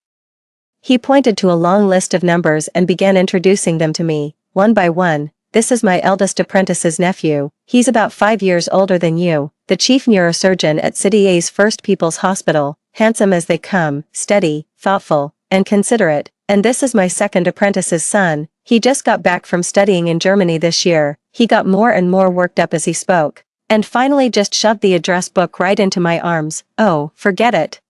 He pointed to a long list of numbers and began introducing them to me, one by one. "This is my eldest apprentice's nephew. He's about 5 years older than you, the chief neurosurgeon at City A's First People's Hospital, handsome as they come, steady, thoughtful, and considerate. And this is my second apprentice's son. He just got back from studying in Germany this year." He got more and more worked up as he spoke, and finally just shoved the address book right into my arms. "Oh, forget it.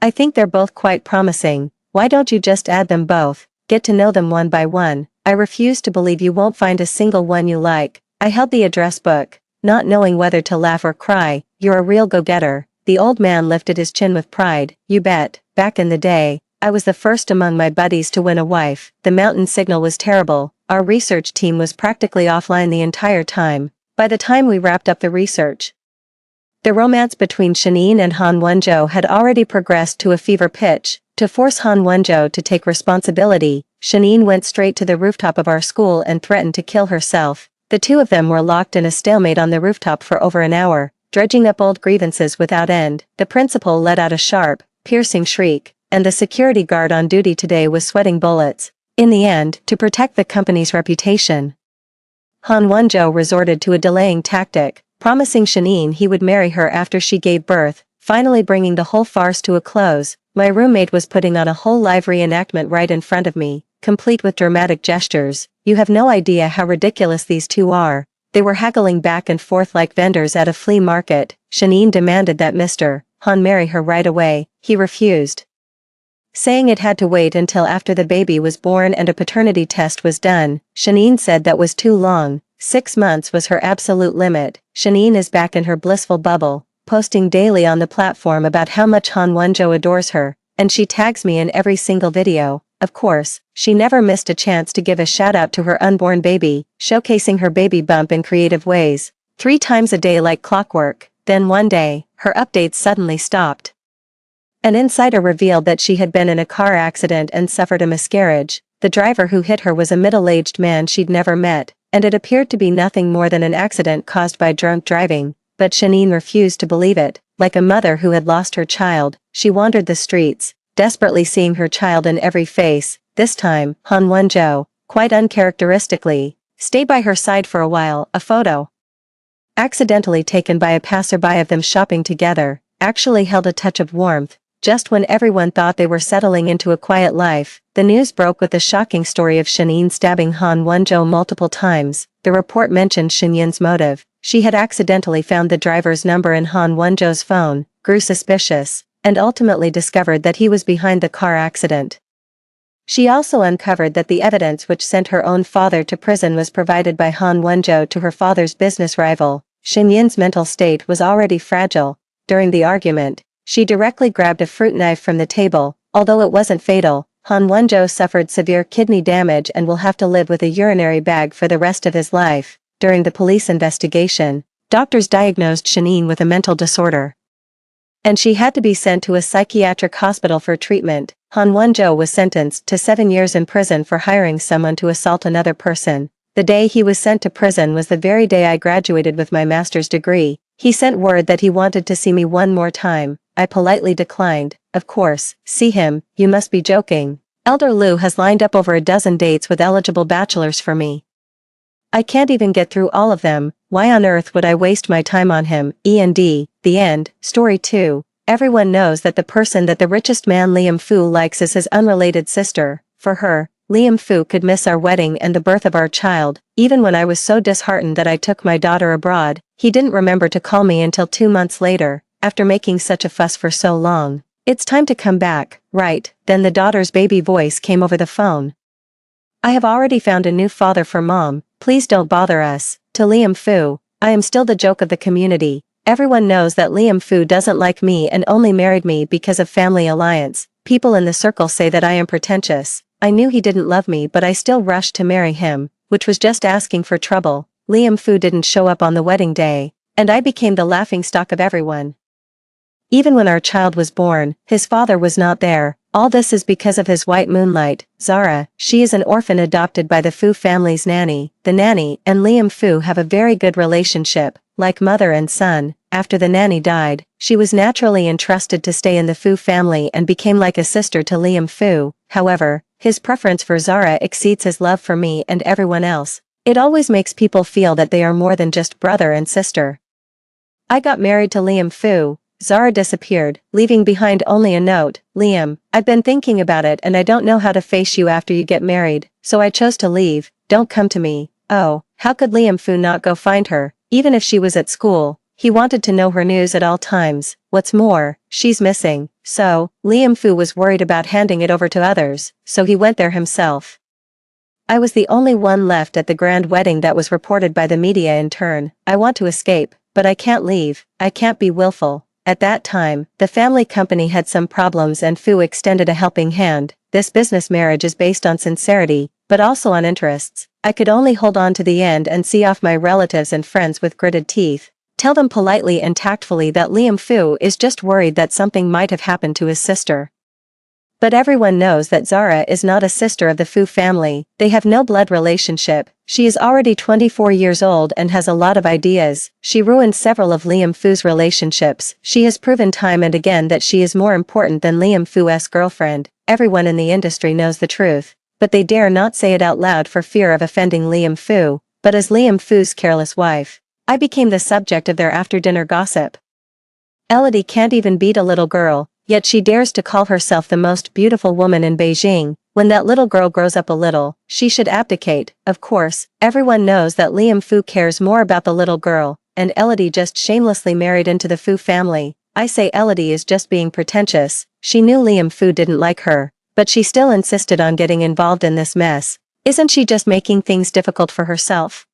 I think they're both quite promising. Why don't you just add them both, get to know them one by one?" I refuse to believe you won't find a single one you like. I held the address book, not knowing whether to laugh or cry. "You're a real go-getter." The old man lifted his chin with pride. "You bet. Back in the day, I was the first among my buddies to win a wife. The mountain signal was terrible. Our research team was practically offline the entire time. By the time we wrapped up the research, the romance between Shanine and Han Wonjo had already progressed to a fever pitch. To force Han Wonjo to take responsibility, Shanine went straight to the rooftop of our school and threatened to kill herself. The two of them were locked in a stalemate on the rooftop for over an hour, dredging up old grievances without end. The principal let out a sharp, piercing shriek, and the security guard on duty today was sweating bullets. In the end, to protect the company's reputation, Han Wonjo resorted to a delaying tactic, promising Shanine he would marry her after she gave birth, finally bringing the whole farce to a close. My roommate was putting on a whole live reenactment right in front of me, complete with dramatic gestures. You have no idea how ridiculous these two are. They were haggling back and forth like vendors at a flea market. Shanine demanded that Mr. Han marry her right away. He refused, saying it had to wait until after the baby was born and a paternity test was done. Shanine said that was too long. 6 months was her absolute limit. Shanine is back in her blissful bubble, posting daily on the platform about how much Han Wonjo adores her, and she tags me in every single video. Of course, she never missed a chance to give a shout out to her unborn baby, showcasing her baby bump in creative ways, 3 times a day like clockwork. Then one day, her updates suddenly stopped. An insider revealed that she had been in a car accident and suffered a miscarriage. The driver who hit her was a middle-aged man she'd never met, and it appeared to be nothing more than an accident caused by drunk driving. But Shanine refused to believe it. Like a mother who had lost her child, she wandered the streets, desperately seeing her child in every face. This time, Han Wonjo, quite uncharacteristically, stayed by her side for a while. A photo, accidentally taken by a passerby of them shopping together, actually held a touch of warmth. Just when everyone thought they were settling into a quiet life, the news broke with the shocking story of Shanine stabbing Han Wonjo multiple times. The report mentioned Shanyine's motive. She had accidentally found the driver's number in Han Wonjo's phone, grew suspicious, and ultimately discovered that he was behind the car accident. She also uncovered that the evidence which sent her own father to prison was provided by Han Wonjo to her father's business rival. Shanyine's mental state was already fragile. During the argument, she directly grabbed a fruit knife from the table. Although it wasn't fatal, Han Wonjo suffered severe kidney damage and will have to live with a urinary bag for the rest of his life. During the police investigation, doctors diagnosed Shanine with a mental disorder, and she had to be sent to a psychiatric hospital for treatment. Han Wonjo was sentenced to 7 years in prison for hiring someone to assault another person. The day he was sent to prison was the very day I graduated with my master's degree. He sent word that he wanted to see me one more time. I politely declined. "Of course, see him, you must be joking. Elder Lou has lined up over a dozen dates with eligible bachelors for me. I can't even get through all of them. Why on earth would I waste my time on him?" E&D. The end. Story 2. Everyone knows that the person that the richest man Liam Fu likes is his unrelated sister. For her, Liam Fu could miss our wedding and the birth of our child. Even when I was so disheartened that I took my daughter abroad, he didn't remember to call me until 2 months later, after making such a fuss for so long. "It's time to come back, right?" Then the daughter's baby voice came over the phone. I have already found a new father for mom, please don't bother us. To Liam Fu, I am still the joke of the community. Everyone knows that Liam Fu doesn't like me and only married me because of family alliance. People in the circle say that I am pretentious. I knew he didn't love me but I still rushed to marry him, which was just asking for trouble. Liam Fu didn't show up on the wedding day, and I became the laughingstock of everyone. Even when our child was born, his father was not there. All this is because of his white moonlight, Zara. She is an orphan adopted by the Fu family's nanny. The nanny and Liam Fu have a very good relationship, like mother and son. After the nanny died, she was naturally entrusted to stay in the Fu family and became like a sister to Liam Fu. However, his preference for Zara exceeds his love for me and everyone else. It always makes people feel that they are more than just brother and sister. I got married to Liam Fu. Zara disappeared, leaving behind only a note. Liam, I've been thinking about it and I don't know how to face you after you get married, so I chose to leave. Don't come to me. Oh, how could Liam Fu not go find her, even if she was at school? He wanted to know her news at all times. What's more, she's missing. So, Liam Fu was worried about handing it over to others, so he went there himself. I was the only one left at the grand wedding that was reported by the media in turn. I want to escape, but I can't leave. I can't be willful. At that time, the family company had some problems and Fu extended a helping hand. This business marriage is based on sincerity, but also on interests. I could only hold on to the end and see off my relatives and friends with gritted teeth. Tell them politely and tactfully that Liam Fu is just worried that something might have happened to his sister. But everyone knows that Zara is not a sister of the Fu family. They have no blood relationship. She is already 24 years old and has a lot of ideas. She ruined several of Liam Fu's relationships. She has proven time and again that she is more important than Liam Fu's girlfriend. Everyone in the industry knows the truth, but they dare not say it out loud for fear of offending Liam Fu. But as Liam Fu's careless wife, I became the subject of their after-dinner gossip. Elodie can't even beat a little girl, yet she dares to call herself the most beautiful woman in Beijing. When that little girl grows up a little, she should abdicate. Of course, everyone knows that Liam Fu cares more about the little girl, and Elodie just shamelessly married into the Fu family. I say Elodie is just being pretentious. She knew Liam Fu didn't like her, but she still insisted on getting involved in this mess. Isn't she just making things difficult for herself?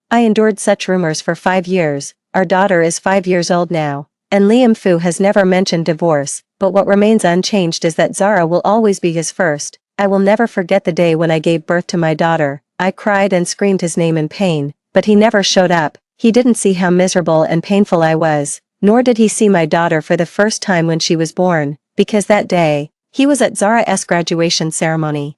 I endured such rumors for 5 years. Our daughter is 5 years old now. And Liam Fu has never mentioned divorce, but what remains unchanged is that Zara will always be his first. I will never forget the day when I gave birth to my daughter. I cried and screamed his name in pain, but he never showed up. He didn't see how miserable and painful I was, nor did he see my daughter for the first time when she was born, because that day, he was at Zara's graduation ceremony.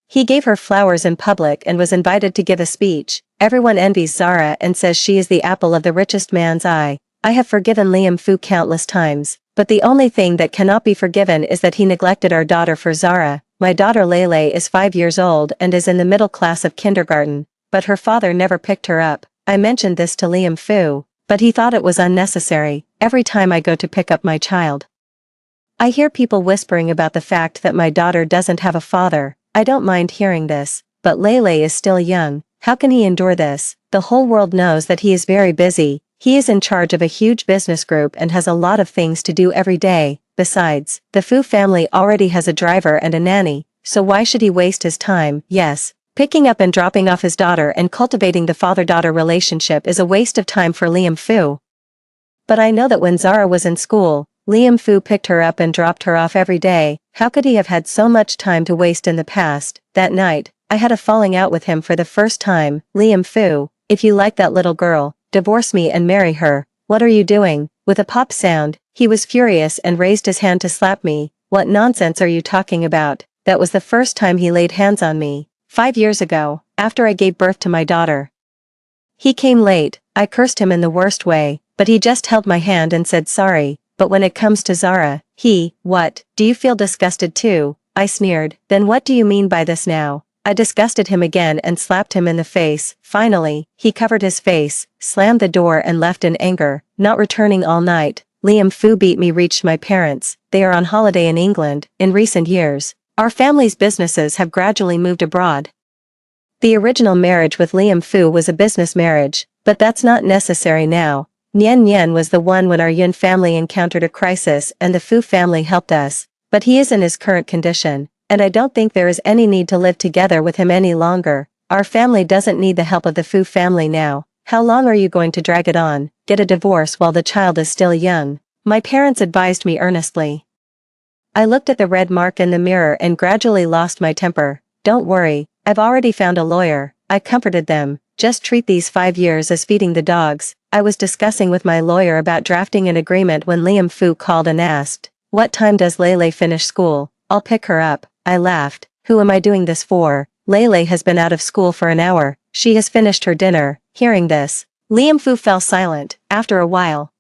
He gave her flowers in public and was invited to give a speech. Everyone envies Zara and says she is the apple of the richest man's eye. I have forgiven Liam Fu countless times, but the only thing that cannot be forgiven is that he neglected our daughter for Zara. My daughter Lele is 5 years old and is in the middle class of kindergarten, but her father never picked her up. I mentioned this to Liam Fu, but he thought it was unnecessary. Every time I go to pick up my child, I hear people whispering about the fact that my daughter doesn't have a father. I don't mind hearing this, but Lele is still young. How can he endure this? The whole world knows that he is very busy. He is in charge of a huge business group and has a lot of things to do every day. Besides, the Fu family already has a driver and a nanny, so why should he waste his time? Yes, picking up and dropping off his daughter and cultivating the father-daughter relationship is a waste of time for Liam Fu. But I know that when Zara was in school, Liam Fu picked her up and dropped her off every day. How could he have had so much time to waste in the past? That night, I had a falling out with him for the first time. Liam Fu, if you like that little girl, divorce me and marry her. What are you doing? With a pop sound, he was furious and raised his hand to slap me. What nonsense are you talking about? That was the first time he laid hands on me. 5 years ago, after I gave birth to my daughter. He came late. I cursed him in the worst way, but he just held my hand and said sorry. But when it comes to Zara, what? Do you feel disgusted too? I sneered. Then what do you mean by this now? I disgusted him again and slapped him in the face. Finally, he covered his face, slammed the door and left in anger, not returning all night. Liam Fu beat me reached my parents. They are on holiday in England. In recent years, our family's businesses have gradually moved abroad. The original marriage with Liam Fu was a business marriage, but that's not necessary now. Nian Nian was the one when our Yun family encountered a crisis and the Fu family helped us, but he is in his current condition. And I don't think there is any need to live together with him any longer. Our family doesn't need the help of the Fu family now. How long are you going to drag it on? Get a divorce while the child is still young. My parents advised me earnestly. I looked at the red mark in the mirror and gradually lost my temper. Don't worry, I've already found a lawyer, I comforted them. Just treat these 5 years as feeding the dogs. I was discussing with my lawyer about drafting an agreement when Liam Fu called and asked, "What time does Lele finish school? I'll pick her up." I laughed. Who am I doing this for? Lele has been out of school for an hour. She has finished her dinner. Hearing this, Liam Fu fell silent. After a while,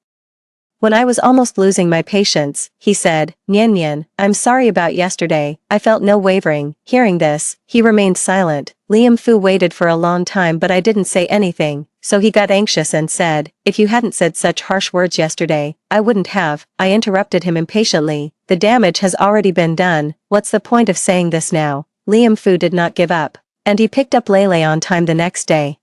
when I was almost losing my patience, he said, "Nian Nian, I'm sorry about yesterday." I felt no wavering. Hearing this, he remained silent. Liam Fu waited for a long time, but I didn't say anything, so he got anxious and said, "If you hadn't said such harsh words yesterday, I wouldn't have." I interrupted him impatiently. "The damage has already been done. What's the point of saying this now?" Liam Fu did not give up, and he picked up Lele on time the next day.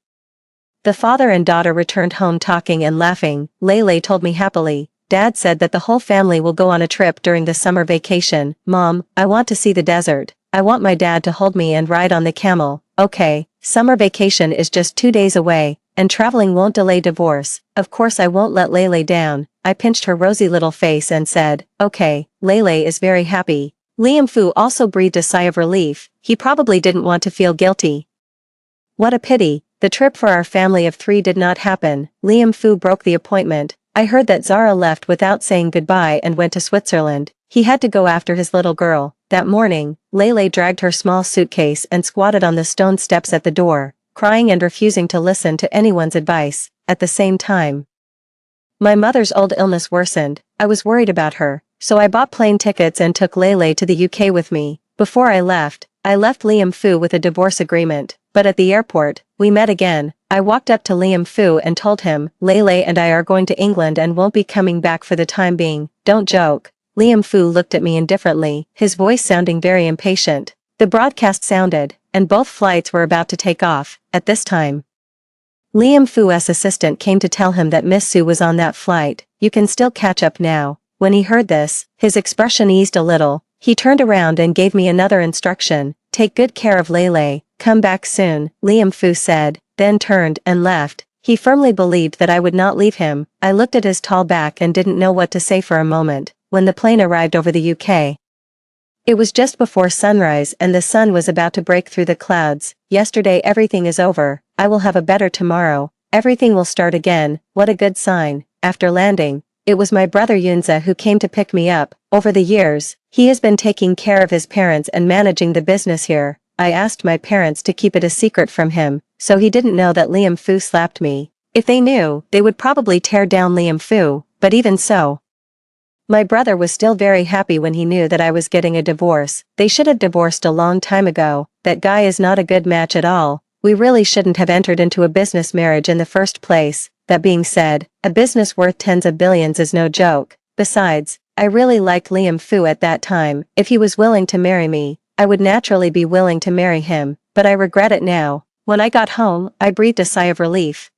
The father and daughter returned home talking and laughing. Lele told me happily, "Dad said that the whole family will go on a trip during the summer vacation. Mom, I want to see the desert. I want my dad to hold me and ride on the camel." Okay, summer vacation is just 2 days away, and traveling won't delay divorce. Of course I won't let Lele down. I pinched her rosy little face and said, "Okay." Lele is very happy. Liam Fu also breathed a sigh of relief. He probably didn't want to feel guilty. What a pity. The trip for our family of 3 did not happen. Liam Fu broke the appointment. I heard that Zara left without saying goodbye and went to Switzerland. He had to go after his little girl. That morning, Lele dragged her small suitcase and squatted on the stone steps at the door, crying and refusing to listen to anyone's advice. At the same time, my mother's old illness worsened. I was worried about her, so I bought plane tickets and took Lele to the UK with me. Before I left Liam Fu with a divorce agreement, but at the airport, we met again. I walked up to Liam Fu and told him, "Lele and I are going to England and won't be coming back for the time being." "Don't joke." Liam Fu looked at me indifferently, his voice sounding very impatient. The broadcast sounded, and both flights were about to take off. At this time, Liam Fu's assistant came to tell him that Miss Sue was on that flight. "You can still catch up now." When he heard this, his expression eased a little. He turned around and gave me another instruction, "Take good care of Lele, come back soon," Liam Fu said, then turned and left. He firmly believed that I would not leave him. I looked at his tall back and didn't know what to say for a moment. When the plane arrived over the UK, it was just before sunrise and the sun was about to break through the clouds. "Yesterday everything is over. I will have a better tomorrow. Everything will start again." What a good sign. After landing, it was my brother Yunza who came to pick me up. Over the years, he has been taking care of his parents and managing the business here. I asked my parents to keep it a secret from him, so he didn't know that Liam Fu slapped me. If they knew, they would probably tear down Liam Fu, but even so, my brother was still very happy when he knew that I was getting a divorce. They should have divorced a long time ago. That guy is not a good match at all. We really shouldn't have entered into a business marriage in the first place. That being said, a business worth tens of billions is no joke. Besides, I really liked Liam Fu at that time. If he was willing to marry me, I would naturally be willing to marry him, but I regret it now. When I got home, I breathed a sigh of relief.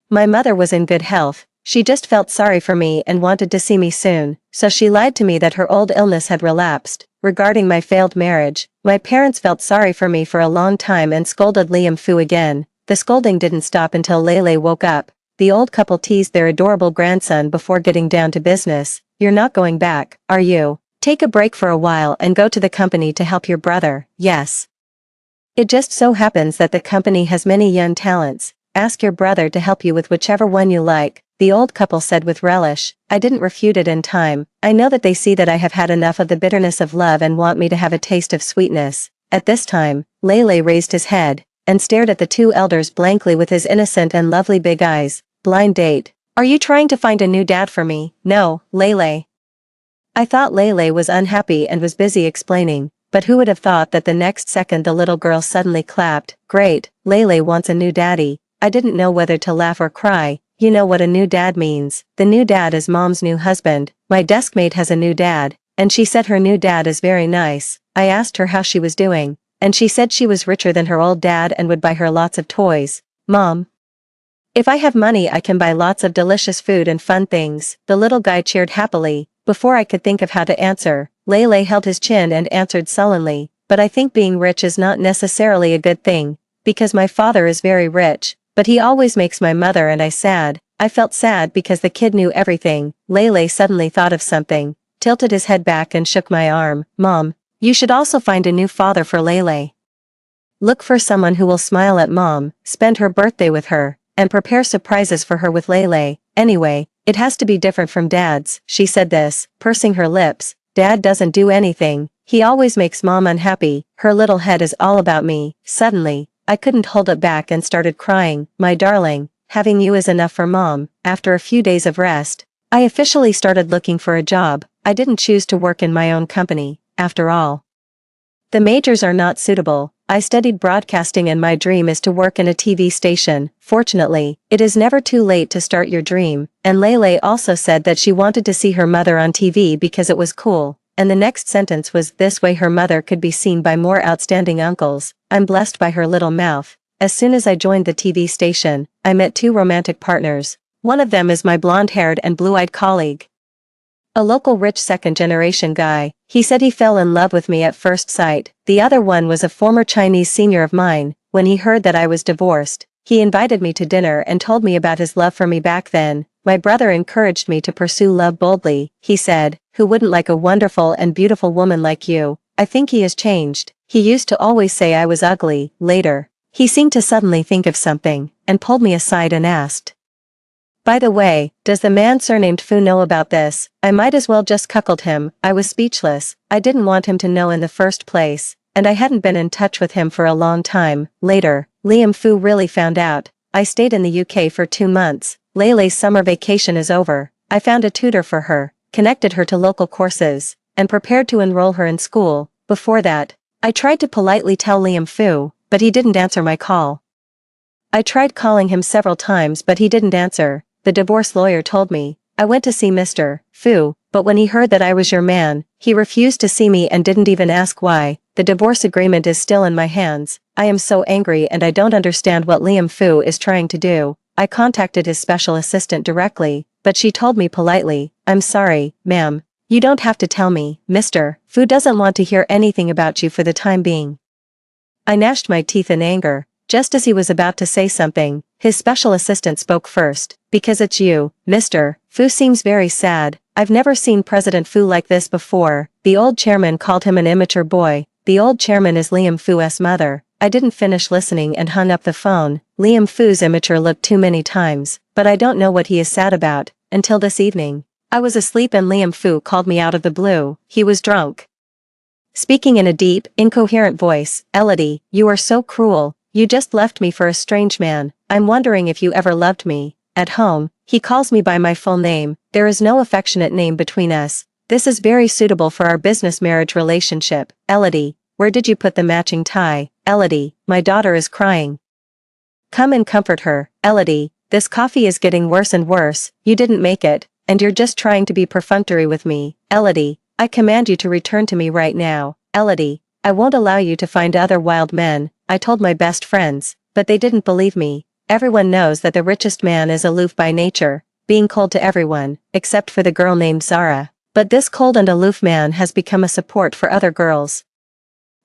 My mother was in good health. She just felt sorry for me and wanted to see me soon, so she lied to me that her old illness had relapsed. Regarding my failed marriage, my parents felt sorry for me for a long time and scolded Liam Fu again. The scolding didn't stop until Lele woke up. The old couple teased their adorable grandson before getting down to business. "You're not going back, are you? Take a break for a while and go to the company to help your brother." "Yes. It just so happens that the company has many young talents. Ask your brother to help you with whichever one you like," the old couple said with relish. I didn't refute it in time. I know that they see that I have had enough of the bitterness of love and want me to have a taste of sweetness. At this time, Lele raised his head and stared at the 2 elders blankly with his innocent and lovely big eyes. "Blind date. Are you trying to find a new dad for me?" "No, Lele." I thought Lele was unhappy and was busy explaining, but who would have thought that the next second the little girl suddenly clapped. "Great, Lele wants a new daddy." I didn't know whether to laugh or cry. You know what a new dad means. The new dad is mom's new husband. My deskmate has a new dad, and she said her new dad is very nice. I asked her how she was doing, and she said she was richer than her old dad and would buy her lots of toys. "Mom, if I have money I can buy lots of delicious food and fun things." The little guy cheered happily. Before I could think of how to answer, Lele held his chin and answered sullenly, but I think being rich is not necessarily a good thing, because my father is very rich, but he always makes my mother and I sad. I felt sad because the kid knew everything. Lele suddenly thought of something, tilted his head back and shook my arm. Mom, you should also find a new father for Lele. Look for someone who will smile at Mom, spend her birthday with her, and prepare surprises for her with Lele. Anyway, it has to be different from Dad's. She said this, pursing her lips. Dad doesn't do anything. He always makes Mom unhappy. Her little head is all about me. Suddenly, I couldn't hold it back and started crying. My darling, having you is enough for Mom. After a few days of rest, I officially started looking for a job. I didn't choose to work in my own company, after all. The majors are not suitable. I studied broadcasting and my dream is to work in a TV station. Fortunately, it is never too late to start your dream, and Lele also said that she wanted to see her mother on TV because it was cool, and the next sentence was this way her mother could be seen by more outstanding uncles. I'm blessed by her little mouth. As soon as I joined the TV station, I met two romantic partners. One of them is my blonde-haired and blue-eyed colleague. A local rich second-generation guy. He said he fell in love with me at first sight. The other one was a former Chinese senior of mine. When he heard that I was divorced, he invited me to dinner and told me about his love for me back then. My brother encouraged me to pursue love boldly. He said, "Who wouldn't like a wonderful and beautiful woman like you?" I think he has changed. He used to always say I was ugly. Later, he seemed to suddenly think of something, and pulled me aside and asked, "By the way, does the man surnamed Fu know about this?" I might as well just cuckold him. I was speechless. I didn't want him to know in the first place, and I hadn't been in touch with him for a long time. Later, Liam Fu really found out. I stayed in the UK for 2 months. Lele's summer vacation is over. I found a tutor for her, connected her to local courses, and prepared to enroll her in school. Before that, I tried to politely tell Liam Fu, but he didn't answer my call. I tried calling him several times but he didn't answer. The divorce lawyer told me. I went to see Mr. Fu, but when he heard that I was your man, he refused to see me and didn't even ask why. The divorce agreement is still in my hands. I am so angry and I don't understand what Liam Fu is trying to do. I contacted his special assistant directly, but she told me politely, "I'm sorry, ma'am. You don't have to tell me. Mr. Fu doesn't want to hear anything about you for the time being." I gnashed my teeth in anger. Just as he was about to say something, his special assistant spoke first. "Because it's you, Mr. Fu seems very sad. I've never seen President Fu like this before." The old chairman called him an immature boy. The old chairman is Liam Fu's mother. I didn't finish listening and hung up the phone. Liam Fu's immature looked too many times, but I don't know what he is sad about. Until this evening, I was asleep and Liam Fu called me out of the blue. He was drunk. Speaking in a deep, incoherent voice, "Elodie, you are so cruel. You just left me for a strange man. I'm wondering if you ever loved me." At home, he calls me by my full name. There is no affectionate name between us. This is very suitable for our business marriage relationship. "Elodie, where did you put the matching tie?" "Elodie, my daughter is crying. Come and comfort her." "Elodie, this coffee is getting worse and worse. You didn't make it, and you're just trying to be perfunctory with me." "Elodie, I command you to return to me right now." "Elodie, I won't allow you to find other wild men." I told my best friends, but they didn't believe me. Everyone knows that the richest man is aloof by nature, being cold to everyone, except for the girl named Zara. But this cold and aloof man has become a support for other girls.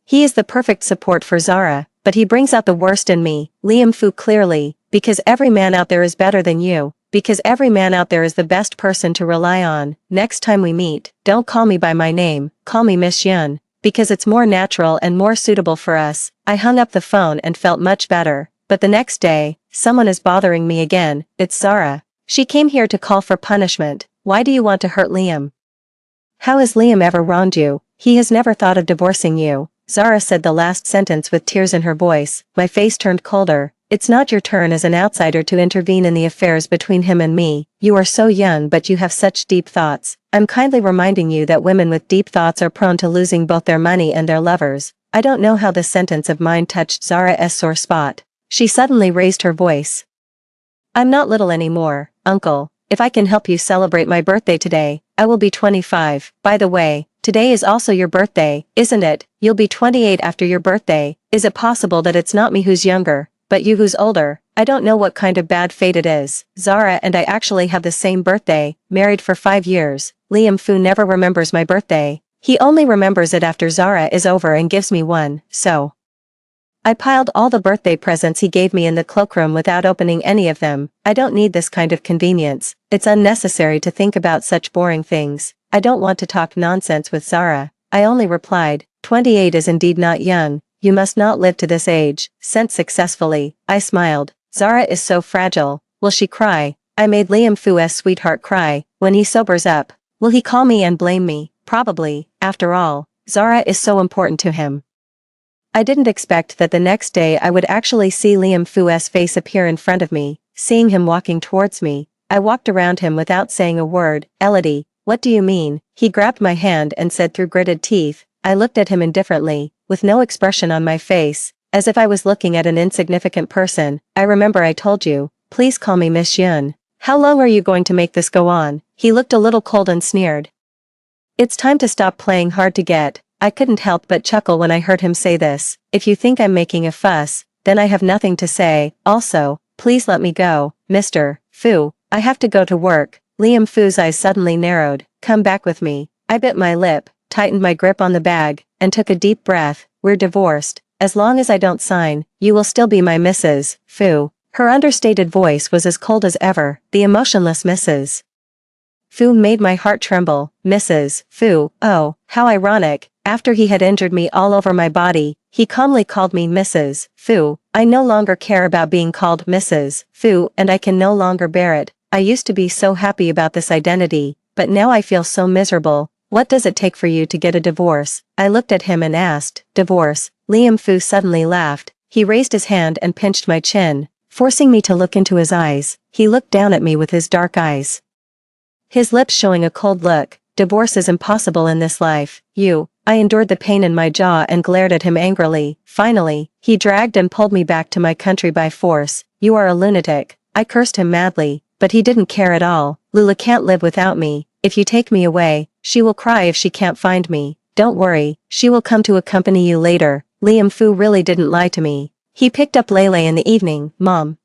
He is the perfect support for Zara, but he brings out the worst in me. Liam Fu clearly, because every man out there is better than you, because every man out there is the best person to rely on. Next time we meet, don't call me by my name, call me Miss Yun, because it's more natural and more suitable for us. I hung up the phone and felt much better, but the next day, someone is bothering me again. It's Zara. She came here to call for punishment. "Why do you want to hurt Liam? How has Liam ever wronged you? He has never thought of divorcing you." Zara said the last sentence with tears in her voice. My face turned colder. "It's not your turn as an outsider to intervene in the affairs between him and me. You are so young but you have such deep thoughts. I'm kindly reminding you that women with deep thoughts are prone to losing both their money and their lovers." I don't know how this sentence of mine touched Zara's sore spot. She suddenly raised her voice. "I'm not little anymore, uncle. If I can help you celebrate my birthday today, I will be 25. By the way, today is also your birthday, isn't it? You'll be 28 after your birthday. Is it possible that it's not me who's younger, but you who's older? I don't know what kind of bad fate it is. Zara and I actually have the same birthday, married for 5 years. Liam Fu never remembers my birthday. He only remembers it after Zara is over and gives me one, so. I piled all the birthday presents he gave me in the cloakroom without opening any of them. I don't need this kind of convenience. It's unnecessary to think about such boring things. I don't want to talk nonsense with Zara. I only replied, 28 is indeed not young. You must not live to this age. Sent successfully. I smiled. Zara is so fragile. Will she cry? I made Liam Fu's sweetheart cry. When he sobers up, will he call me and blame me? Probably. After all, Zara is so important to him. I didn't expect that the next day I would actually see Liam Fu's face appear in front of me. Seeing him walking towards me, I walked around him without saying a word. Elodie, what do you mean? He grabbed my hand and said through gritted teeth. I looked at him indifferently, with no expression on my face, as if I was looking at an insignificant person. I remember I told you, please call me Miss Yun. How long are you going to make this go on? He looked a little cold and sneered. It's time to stop playing hard to get. I couldn't help but chuckle when I heard him say this. If you think I'm making a fuss, then I have nothing to say. Also, please let me go, Mr. Fu. I have to go to work. Liam Fu's eyes suddenly narrowed. Come back with me. I bit my lip, tightened my grip on the bag, and took a deep breath. We're divorced. As long as I don't sign, you will still be my Mrs. Fu. Her understated voice was as cold as ever. The emotionless Mrs. Fu made my heart tremble. Mrs. Fu, oh, how ironic. After he had injured me all over my body, he calmly called me Mrs. Fu. I no longer care about being called Mrs. Fu, and I can no longer bear it. I used to be so happy about this identity, but now I feel so miserable. What does it take for you to get a divorce? I looked at him and asked. Divorce? Liam Fu suddenly laughed. He raised his hand and pinched my chin, forcing me to look into his eyes. He looked down at me with his dark eyes, his lips showing a cold look. Divorce is impossible in this life. I endured the pain in my jaw and glared at him angrily. Finally, he dragged and pulled me back to my country by force. You are a lunatic. I cursed him madly, but he didn't care at all. Lula can't live without me. If you take me away, she will cry if she can't find me. Don't worry, she will come to accompany you later. Liam Fu really didn't lie to me. He picked up Lele in the evening. Mom.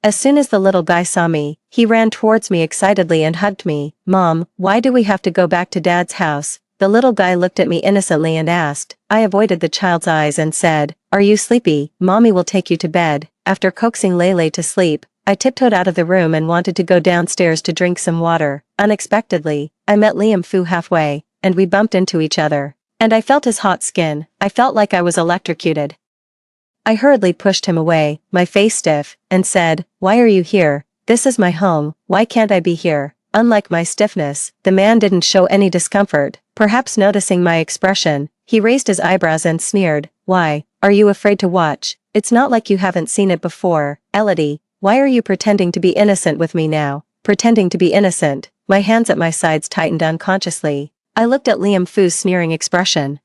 As soon as the little guy saw me, he ran towards me excitedly and hugged me. Mom, why do we have to go back to Dad's house? The little guy looked at me innocently and asked. I avoided the child's eyes and said, Are you sleepy? Mommy will take you to bed. After coaxing Lele to sleep, I tiptoed out of the room and wanted to go downstairs to drink some water. Unexpectedly, I met Liam Fu halfway, and we bumped into each other. And I felt his hot skin. I felt like I was electrocuted. I hurriedly pushed him away, my face stiff, and said, Why are you here? This is my home. Why can't I be here? Unlike my stiffness, the man didn't show any discomfort. Perhaps noticing my expression, he raised his eyebrows and sneered. Why, are you afraid to watch? It's not like you haven't seen it before. Elodie, why are you pretending to be innocent with me now? Pretending to be innocent. My hands at my sides tightened unconsciously. I looked at Liam Fu's sneering expression,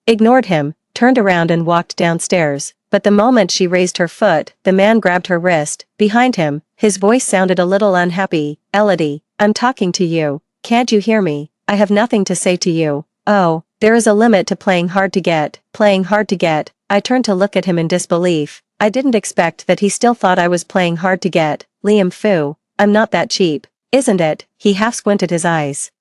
ignored him, turned around and walked downstairs. But the moment she raised her foot, the man grabbed her wrist. Behind him, his voice sounded a little unhappy. Elodie, I'm talking to you. Can't you hear me? I have nothing to say to you. Oh, there is a limit to playing hard to get. Playing hard to get. I turned to look at him in disbelief. I didn't expect that he still thought I was playing hard to get. Liam Fu, I'm not that cheap, isn't it? He half squinted his eyes.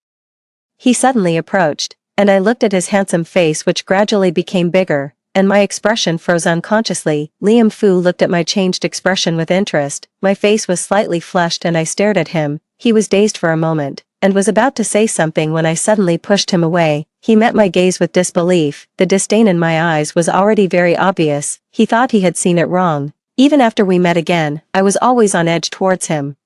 He suddenly approached, and I looked at his handsome face, which gradually became bigger, and my expression froze unconsciously. Liam Fu looked at my changed expression with interest. My face was slightly flushed and I stared at him. He was dazed for a moment, and was about to say something when I suddenly pushed him away. He met my gaze with disbelief. The disdain in my eyes was already very obvious. He thought he had seen it wrong. Even after we met again, I was always on edge towards him.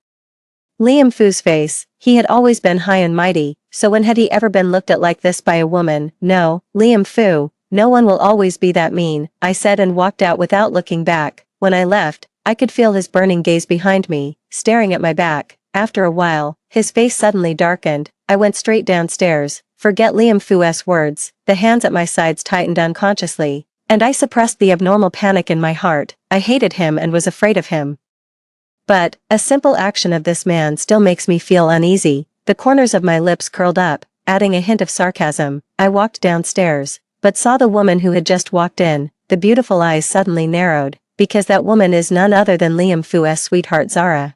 Liam Fu's face, he had always been high and mighty, so when had he ever been looked at like this by a woman? No, Liam Fu, no one will always be that mean, I said and walked out without looking back. When I left, I could feel his burning gaze behind me, staring at my back. After a while, his face suddenly darkened. I went straight downstairs. Forget Liam Fu's words. The hands at my sides tightened unconsciously, and I suppressed the abnormal panic in my heart. I hated him and was afraid of him. But, a simple action of this man still makes me feel uneasy. The corners of my lips curled up, adding a hint of sarcasm. I walked downstairs, but saw the woman who had just walked in. The beautiful eyes suddenly narrowed, because that woman is none other than Liam Fu's sweetheart Zara.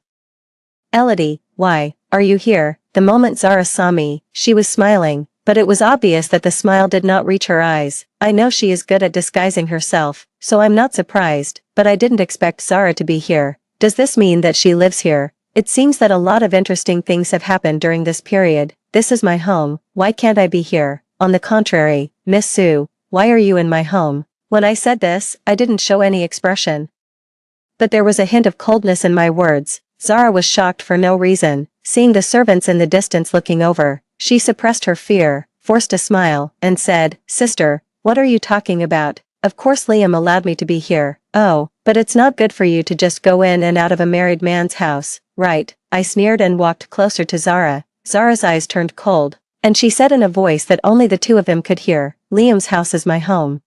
Elodie, why, are you here? The moment Zara saw me, she was smiling, but it was obvious that the smile did not reach her eyes. I know she is good at disguising herself, so I'm not surprised, but I didn't expect Zara to be here. Does this mean that she lives here? It seems that a lot of interesting things have happened during this period. This is my home, why can't I be here? On the contrary, Miss Sue, why are you in my home? When I said this, I didn't show any expression. But there was a hint of coldness in my words. Zara was shocked for no reason. Seeing the servants in the distance looking over, she suppressed her fear, forced a smile, and said, "Sister, what are you talking about? Of course Liam allowed me to be here." "Oh, but it's not good for you to just go in and out of a married man's house, right?" I sneered and walked closer to Zara. Zara's eyes turned cold, and she said in a voice that only the two of them could hear, "Liam's house is my home.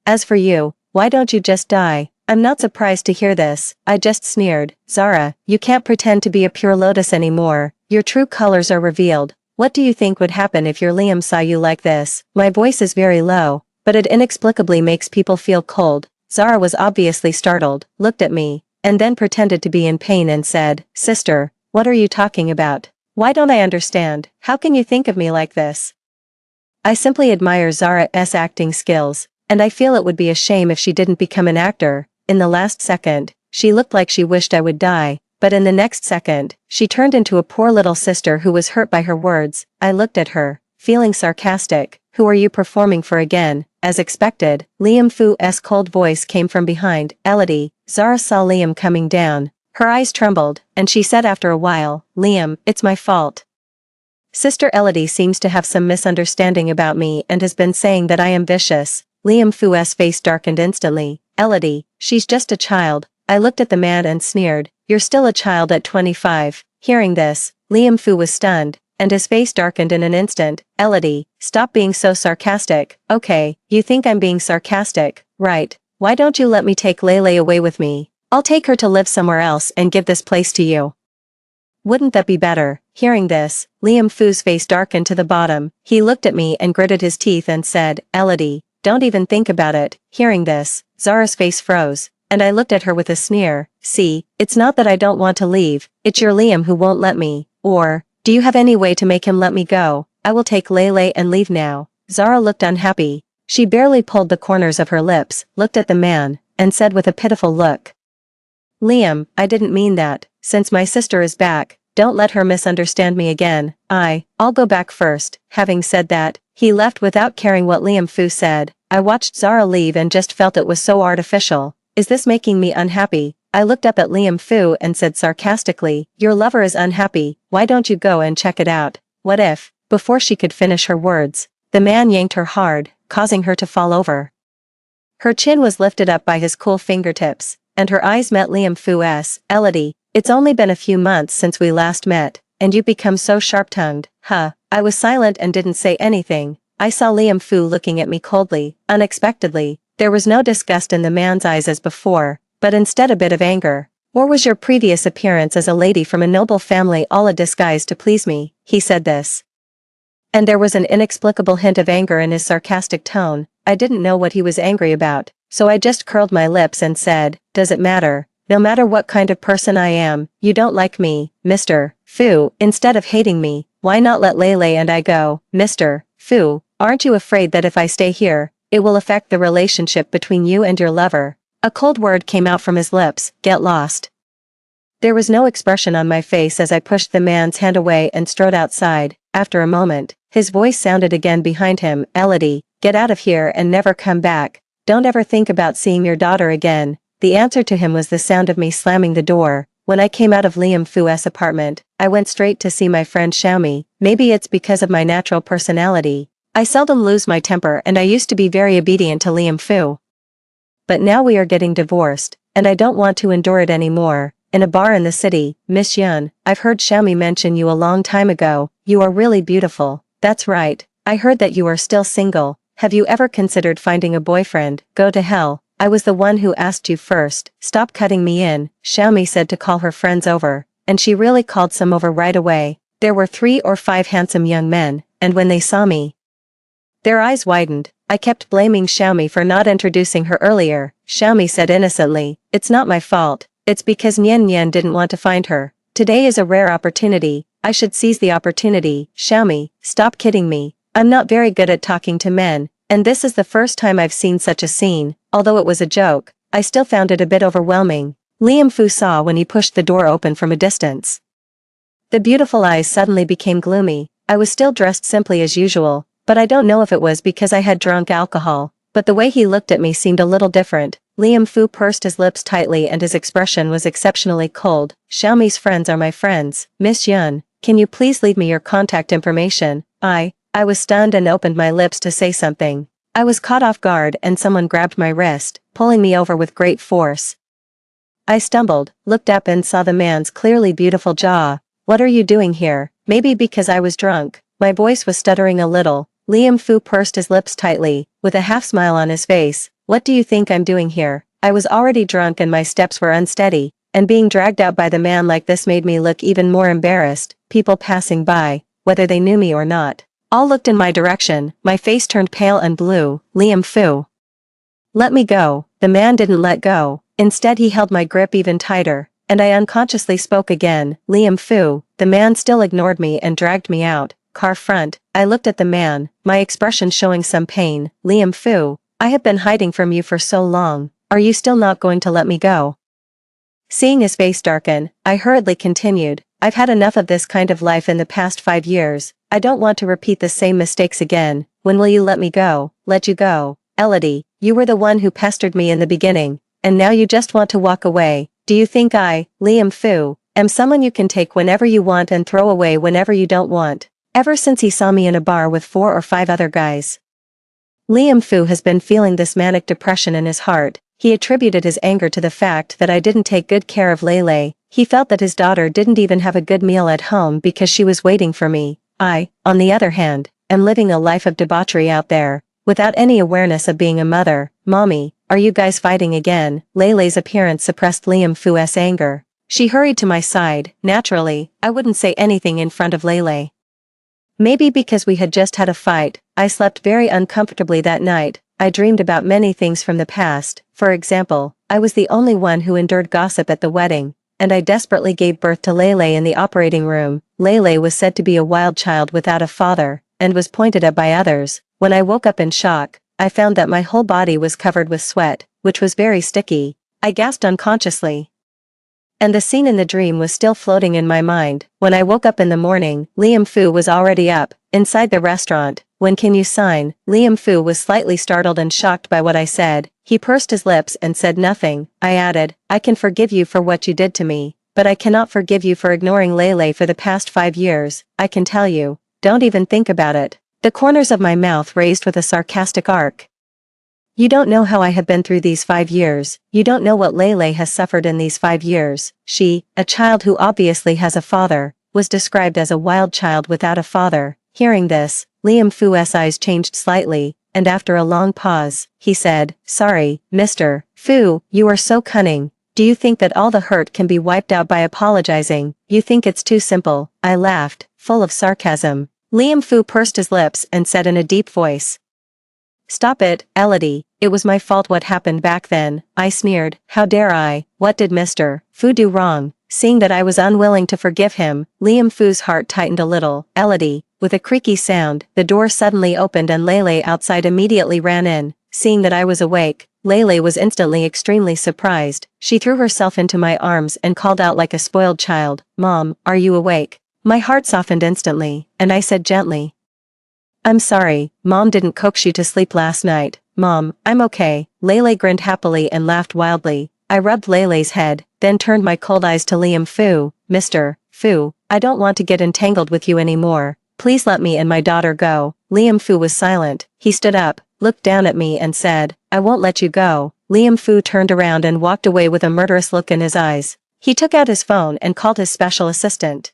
As for you, why don't you just die?" I'm not surprised to hear this, I just sneered. "Zara, you can't pretend to be a pure lotus anymore. Your true colors are revealed. What do you think would happen if your Liam saw you like this?" My voice is very low, but it inexplicably makes people feel cold. Zara was obviously startled, looked at me, and then pretended to be in pain and said, "Sister, what are you talking about? Why don't I understand? How can you think of me like this?" I simply admire Zara's acting skills, and I feel it would be a shame if she didn't become an actor. In the last second, she looked like she wished I would die, but in the next second, she turned into a poor little sister who was hurt by her words. I looked at her, feeling sarcastic. "Who are you performing for again?" As expected, Liam Fu's cold voice came from behind. "Elodie." Zara saw Liam coming down. Her eyes trembled, and she said after a while, "Liam, it's my fault. Sister Elodie seems to have some misunderstanding about me and has been saying that I am vicious." Liam Fu's face darkened instantly. "Elodie, she's just a child." I looked at the man and sneered, "You're still a child at 25. Hearing this, Liam Fu was stunned, and his face darkened in an instant. "Elodie, stop being so sarcastic." "Okay, you think I'm being sarcastic, right? Why don't you let me take Lele away with me? I'll take her to live somewhere else and give this place to you. Wouldn't that be better?" Hearing this, Liam Fu's face darkened to the bottom. He looked at me and gritted his teeth and said, "Elodie, don't even think about it." Hearing this, Zara's face froze, and I looked at her with a sneer. "See, it's not that I don't want to leave, it's your Liam who won't let me. Or, do you have any way to make him let me go? I will take Lele and leave now." Zara looked unhappy. She barely pulled the corners of her lips, looked at the man, and said with a pitiful look, "Liam, I didn't mean that. Since my sister is back, don't let her misunderstand me again. I'll go back first." Having said that, he left without caring what Liam Fu said. I watched Zara leave and just felt it was so artificial. Is this making me unhappy? I looked up at Liam Fu and said sarcastically, "Your lover is unhappy, why don't you go and check it out?" What if? Before she could finish her words, the man yanked her hard, causing her to fall over. Her chin was lifted up by his cool fingertips, and her eyes met Liam Fu's. "Elodie, it's only been a few months since we last met, and you've become so sharp-tongued." I was silent and didn't say anything. I saw Liam Fu looking at me coldly, unexpectedly. There was no disgust in the man's eyes as before, but instead a bit of anger. "Or was your previous appearance as a lady from a noble family all a disguise to please me?" He said this, and there was an inexplicable hint of anger in his sarcastic tone. I didn't know what he was angry about, so I just curled my lips and said, "Does it matter? No matter what kind of person I am, you don't like me, Mr. Fu. Instead of hating me, why not let Lele and I go, Mr. Fu? Aren't you afraid that if I stay here, it will affect the relationship between you and your lover?" A cold word came out from his lips, "Get lost." There was no expression on my face as I pushed the man's hand away and strode outside. After a moment, his voice sounded again behind him, "Elodie, get out of here and never come back. Don't ever think about seeing your daughter again." The answer to him was the sound of me slamming the door. When I came out of Liam Fu's apartment, I went straight to see my friend Xiaomi. Maybe it's because of my natural personality. I seldom lose my temper and I used to be very obedient to Liam Fu. But now we are getting divorced, and I don't want to endure it anymore. In a bar in the city, "Miss Yun, I've heard Xiaomi mention you a long time ago. You are really beautiful." "That's right. I heard that you are still single. Have you ever considered finding a boyfriend?" "Go to hell. I was the one who asked you first. Stop cutting me in." Xiaomi said to call her friends over, and she really called some over right away. There were 3 or 5 handsome young men, and when they saw me, their eyes widened. I kept blaming Xiaomi for not introducing her earlier. Xiaomi said innocently, "It's not my fault. It's because Nian Nian didn't want to find her. Today is a rare opportunity. I should seize the opportunity." "Xiaomi, stop kidding me. I'm not very good at talking to men, and this is the first time I've seen such a scene. Although it was a joke, I still found it a bit overwhelming. Liam Fu saw when he pushed the door open from a distance. The beautiful eyes suddenly became gloomy. I was still dressed simply as usual, but I don't know if it was because I had drunk alcohol, but the way he looked at me seemed a little different. Liam Fu pursed his lips tightly and his expression was exceptionally cold. Xiaomi's friends are my friends. Miss Yun, can you please leave me your contact information? I was stunned and opened my lips to say something. I was caught off guard and someone grabbed my wrist, pulling me over with great force. I stumbled, looked up and saw the man's clearly beautiful jaw. What are you doing here? Maybe because I was drunk. My voice was stuttering a little. Liam Fu pursed his lips tightly, with a half smile on his face. What do you think I'm doing here? I was already drunk and my steps were unsteady, and being dragged out by the man like this made me look even more embarrassed. People passing by, whether they knew me or not, all looked in my direction. My face turned pale and blue. Liam Fu. Let me go. The man didn't let go. Instead he held my grip even tighter, and I unconsciously spoke again. Liam Fu. The man still ignored me and dragged me out. Car front. I looked at the man, my expression showing some pain. Liam Fu, I have been hiding from you for so long. Are you still not going to let me go? Seeing his face darken, I hurriedly continued. I've had enough of this kind of life in the past 5 years. I don't want to repeat the same mistakes again. When will you let me go? Let you go? Elodie, you were the one who pestered me in the beginning, and now you just want to walk away. Do you think I, Liam Fu, am someone you can take whenever you want and throw away whenever you don't want? Ever since he saw me in a bar with 4 or 5 other guys, Liam Fu has been feeling this manic depression in his heart. He attributed his anger to the fact that I didn't take good care of Lele. He felt that his daughter didn't even have a good meal at home because she was waiting for me. I, on the other hand, am living a life of debauchery out there, without any awareness of being a mother. Mommy, are you guys fighting again? Lele's appearance suppressed Liam Fu's anger. She hurried to my side. Naturally, I wouldn't say anything in front of Lele. Maybe because we had just had a fight. I slept very uncomfortably that night. I dreamed about many things from the past. For example, I was the only one who endured gossip at the wedding, and I desperately gave birth to Lele in the operating room. Lele was said to be a wild child without a father, and was pointed at by others. When I woke up in shock, I found that my whole body was covered with sweat, which was very sticky. I gasped unconsciously, and the scene in the dream was still floating in my mind. When I woke up in the morning, Liam Fu was already up, inside the restaurant. When can you sign? Liam Fu was slightly startled and shocked by what I said. He pursed his lips and said nothing. I added, I can forgive you for what you did to me, but I cannot forgive you for ignoring Lele for the past 5 years. I can tell you, don't even think about it. The corners of my mouth raised with a sarcastic arc. You don't know how I have been through these 5 years. You don't know what Lele has suffered in these 5 years. She, a child who obviously has a father, was described as a wild child without a father. Hearing this, Liam Fu's eyes changed slightly, and after a long pause, he said, Sorry, Mr. Fu, you are so cunning. Do you think that all the hurt can be wiped out by apologizing? You think it's too simple. I laughed, full of sarcasm. Liam Fu pursed his lips and said in a deep voice, Stop it, Elodie. It was my fault what happened back then. I sneered. How dare I? What did Mr. Fu do wrong? Seeing that I was unwilling to forgive him, Liam Fu's heart tightened a little. Elodie. With a creaky sound, the door suddenly opened and Lele outside immediately ran in. Seeing that I was awake, Lele was instantly extremely surprised. She threw herself into my arms and called out like a spoiled child, Mom, are you awake? My heart softened instantly, and I said gently, I'm sorry, Mom didn't coax you to sleep last night. Mom, I'm okay. Lele grinned happily and laughed wildly. I rubbed Lele's head, then turned my cold eyes to Liam Fu. Mr. Fu, I don't want to get entangled with you anymore. Please let me and my daughter go. Liam Fu was silent. He stood up, looked down at me and said, I won't let you go. Liam Fu turned around and walked away with a murderous look in his eyes. He took out his phone and called his special assistant.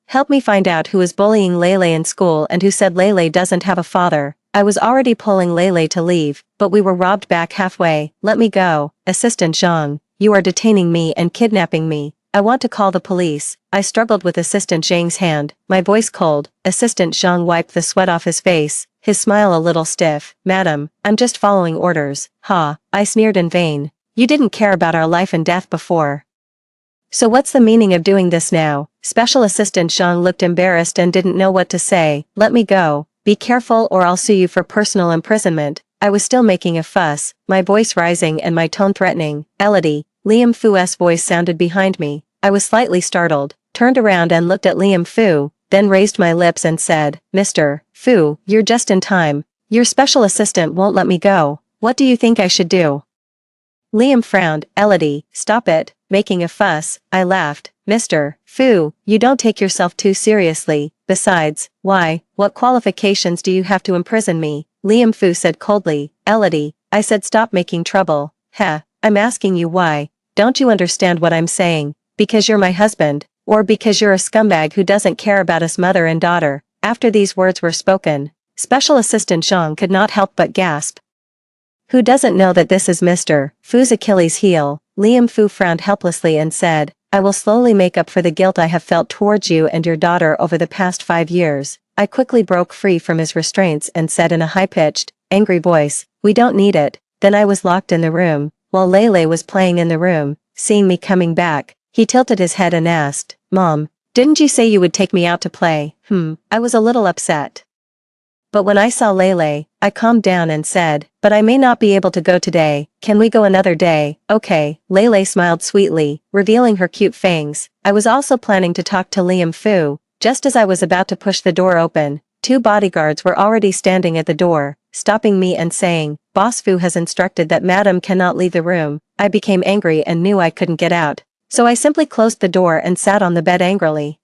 Help me find out who is bullying Lele in school and who said Lele doesn't have a father. I was already pulling Lele to leave, but we were robbed back halfway. Let me go. Assistant Zhang, you are detaining me and kidnapping me. I want to call the police. I struggled with Assistant Zhang's hand, my voice cold. Assistant Zhang wiped the sweat off his face, his smile a little stiff. Madam, I'm just following orders. Ha, I sneered in vain. You didn't care about our life and death before. So what's the meaning of doing this now? Special Assistant Zhang looked embarrassed and didn't know what to say. Let me go. Be careful or I'll sue you for personal imprisonment. I was still making a fuss, my voice rising and my tone threatening. Elodie, Liam Fu's voice sounded behind me. I was slightly startled, turned around and looked at Liam Fu, then raised my lips and said, Mr. Fu, you're just in time. Your special assistant won't let me go. What do you think I should do? Liam frowned. Elodie, stop it, making a fuss. I laughed. Mr. Fu, you don't take yourself too seriously. Besides, why, what qualifications do you have to imprison me? Liam Fu said coldly. Elodie, I said stop making trouble. Heh, I'm asking you why. Don't you understand what I'm saying? Because you're my husband, or because you're a scumbag who doesn't care about us mother and daughter. After these words were spoken, Special Assistant Zhang could not help but gasp. Who doesn't know that this is Mr. Fu's Achilles heel? Liam Fu frowned helplessly and said, I will slowly make up for the guilt I have felt towards you and your daughter over the past 5 years. I quickly broke free from his restraints and said in a high-pitched, angry voice, we don't need it. Then I was locked in the room, while Lele was playing in the room. Seeing me coming back, he tilted his head and asked, Mom, didn't you say you would take me out to play? I was a little upset. But when I saw Lele, I calmed down and said, but I may not be able to go today, can we go another day? Okay, Lele smiled sweetly, revealing her cute fangs. I was also planning to talk to Liam Fu. Just as I was about to push the door open, 2 bodyguards were already standing at the door, stopping me and saying, Boss Fu has instructed that Madam cannot leave the room. I became angry and knew I couldn't get out, so I simply closed the door and sat on the bed angrily.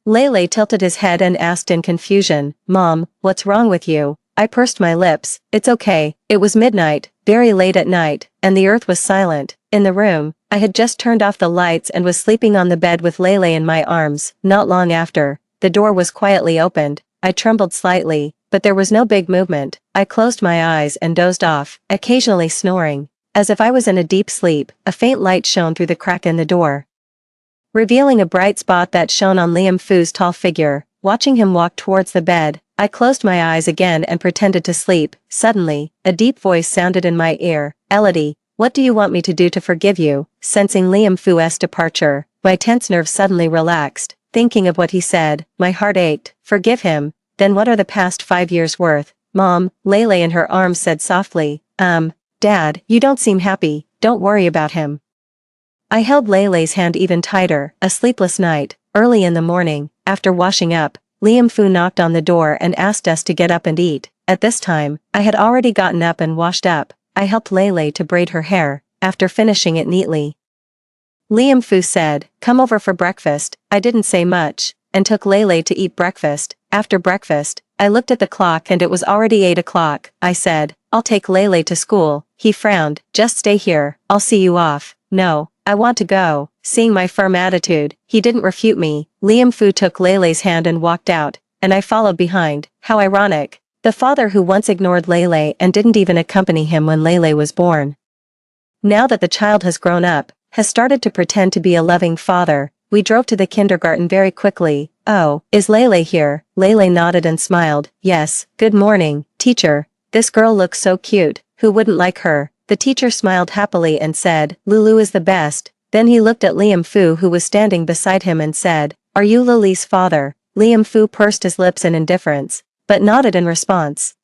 Lele tilted his head and asked in confusion, Mom, what's wrong with you? I pursed my lips. It's okay. It was midnight, very late at night, and the earth was silent. In the room, I had just turned off the lights and was sleeping on the bed with Lele in my arms. Not long after, the door was quietly opened. I trembled slightly, but there was no big movement. I closed my eyes and dozed off, occasionally snoring. As if I was in a deep sleep, a faint light shone through the crack in the door, revealing a bright spot that shone on Liam Fu's tall figure. Watching him walk towards the bed, I closed my eyes again and pretended to sleep. Suddenly, a deep voice sounded in my ear. Elodie, what do you want me to do to forgive you? Sensing Liam Fu's departure, my tense nerves suddenly relaxed. Thinking of what he said, my heart ached. Forgive him? Then what are the past 5 years worth? Mom, Lele in her arms said softly, Dad, you don't seem happy. Don't worry about him. I held Lele's hand even tighter. A sleepless night. Early in the morning, after washing up, Liam Fu knocked on the door and asked us to get up and eat. At this time, I had already gotten up and washed up. I helped Lele to braid her hair, after finishing it neatly. Liam Fu said, come over for breakfast. I didn't say much, and took Lele to eat breakfast. After breakfast, I looked at the clock and it was already 8 o'clock. I said, I'll take Lele to school. He frowned. Just stay here, I'll see you off. No, I want to go. Seeing my firm attitude, he didn't refute me. Liam Fu took Lele's hand and walked out, and I followed behind. How ironic. The father who once ignored Lele and didn't even accompany him when Lele was born, now that the child has grown up, has started to pretend to be a loving father. We drove to the kindergarten very quickly. Oh, is Lele here? Lele nodded and smiled. Yes, good morning, teacher. This girl looks so cute. Who wouldn't like her? The teacher smiled happily and said, Lulu is the best. Then he looked at Liam Fu who was standing beside him and said, are you Lily's father? Liam Fu pursed his lips in indifference, but nodded in response.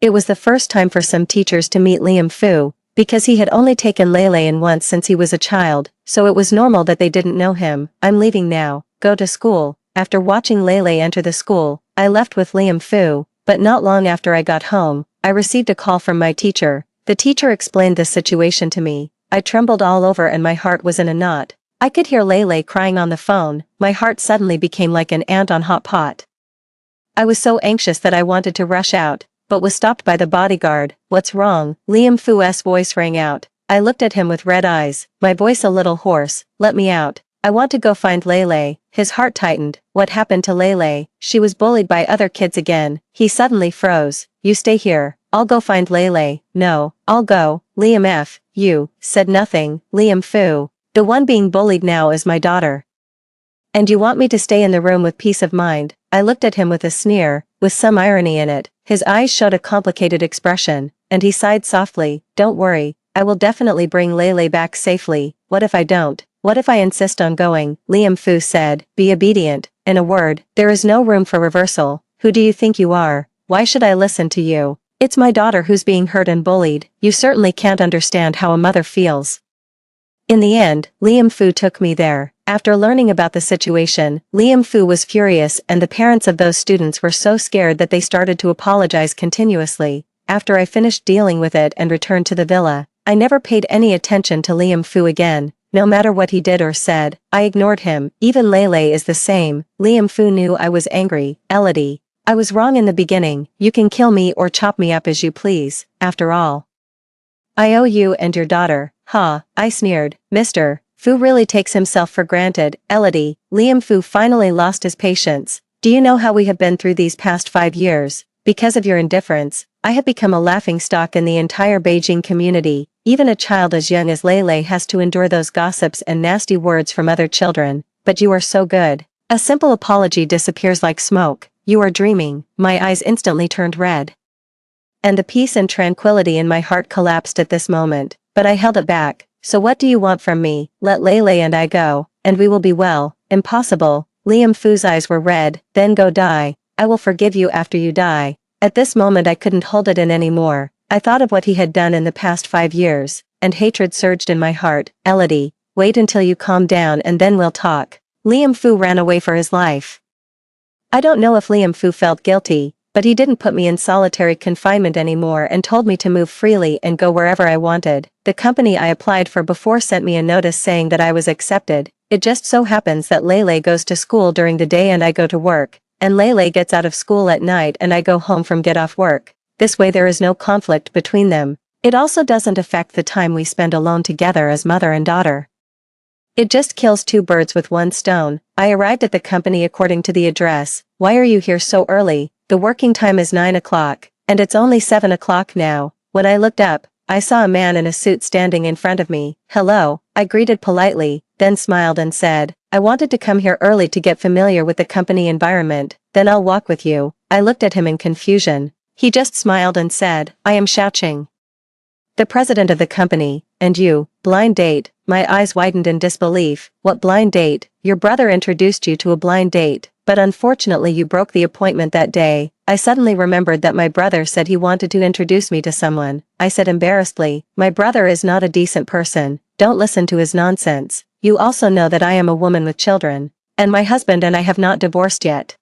It was the first time for some teachers to meet Liam Fu, because he had only taken Lele in once since he was a child, so it was normal that they didn't know him. I'm leaving now, go to school. After watching Lele enter the school, I left with Liam Fu, but not long after I got home, I received a call from my teacher. The teacher explained this situation to me. I trembled all over and my heart was in a knot. I could hear Lele crying on the phone. My heart suddenly became like an ant on hot pot. I was so anxious that I wanted to rush out, but was stopped by the bodyguard. What's wrong? Liam Fu's voice rang out. I looked at him with red eyes, my voice a little hoarse. Let me out. I want to go find Lele. His heart tightened. What happened to Lele? She was bullied by other kids again. He suddenly froze. You stay here. I'll go find Lele. No, I'll go. Liam F. You said nothing. Liam Fu. The one being bullied now is my daughter. And you want me to stay in the room with peace of mind? I looked at him with a sneer, with some irony in it. His eyes showed a complicated expression, and he sighed softly. Don't worry, I will definitely bring Lele back safely. What if I don't? What if I insist on going? Liam Fu said, be obedient. In a word, there is no room for reversal. Who do you think you are? Why should I listen to you? It's my daughter who's being hurt and bullied. You certainly can't understand how a mother feels. In the end, Liam Fu took me there. After learning about the situation, Liam Fu was furious and the parents of those students were so scared that they started to apologize continuously. After I finished dealing with it and returned to the villa, I never paid any attention to Liam Fu again. No matter what he did or said, I ignored him. Even Lele is the same. Liam Fu knew I was angry. Elodie, I was wrong in the beginning. You can kill me or chop me up as you please. After all, I owe you and your daughter. Ha, I sneered. Mr. Fu really takes himself for granted. Elodie, Liam Fu finally lost his patience. Do you know how we have been through these past 5 years? Because of your indifference, I have become a laughingstock in the entire Beijing community. Even a child as young as Lele has to endure those gossips and nasty words from other children. But you are so good. A simple apology disappears like smoke. You are dreaming. My eyes instantly turned red. And the peace and tranquility in my heart collapsed at this moment. But I held it back. So what do you want from me? Let Lele and I go, and we will be well. Impossible. Liam Fu's eyes were red. Then go die. I will forgive you after you die. At this moment I couldn't hold it in anymore. I thought of what he had done in the past 5 years, and hatred surged in my heart. Elodie, wait until you calm down and then we'll talk. Liam Fu ran away for his life. I don't know if Liam Fu felt guilty, but he didn't put me in solitary confinement anymore and told me to move freely and go wherever I wanted. The company I applied for before sent me a notice saying that I was accepted. It just so happens that Lele goes to school during the day and I go to work, and Lele gets out of school at night and I go home from get off work. This way there is no conflict between them. It also doesn't affect the time we spend alone together as mother and daughter. It just kills 2 birds with 1 stone. I arrived at the company according to the address. Why are you here so early? The working time is 9 o'clock, and it's only 7 o'clock now. When I looked up, I saw a man in a suit standing in front of me. Hello, I greeted politely, then smiled and said, I wanted to come here early to get familiar with the company environment, then I'll walk with you. I looked at him in confusion. He just smiled and said, I am Xiaoqing, the president of the company, and you, blind date. My eyes widened in disbelief. What blind date? Your brother introduced you to a blind date, but unfortunately you broke the appointment that day. I suddenly remembered that my brother said he wanted to introduce me to someone. I said embarrassedly, my brother is not a decent person. Don't listen to his nonsense. You also know that I am a woman with children, and my husband and I have not divorced yet.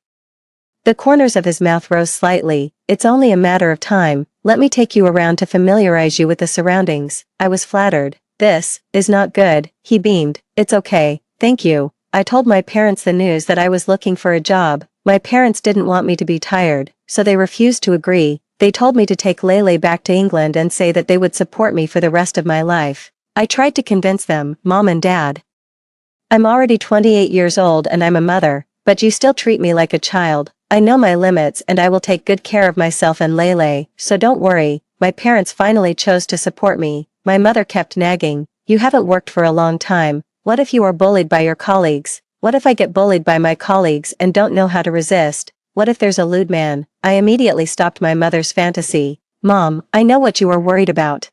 The corners of his mouth rose slightly. It's only a matter of time. Let me take you around to familiarize you with the surroundings. I was flattered. This is not good. He beamed. It's okay. Thank you. I told my parents the news that I was looking for a job. My parents didn't want me to be tired, so they refused to agree. They told me to take Lele back to England and say that they would support me for the rest of my life. I tried to convince them, Mom and Dad. I'm already 28 years old and I'm a mother, but you still treat me like a child. I know my limits and I will take good care of myself and Lele, so don't worry. My parents finally chose to support me. My mother kept nagging, you haven't worked for a long time. What if you are bullied by your colleagues? What if I get bullied by my colleagues and don't know how to resist? What if there's a lewd man? I immediately stopped my mother's fantasy. Mom, I know what you are worried about.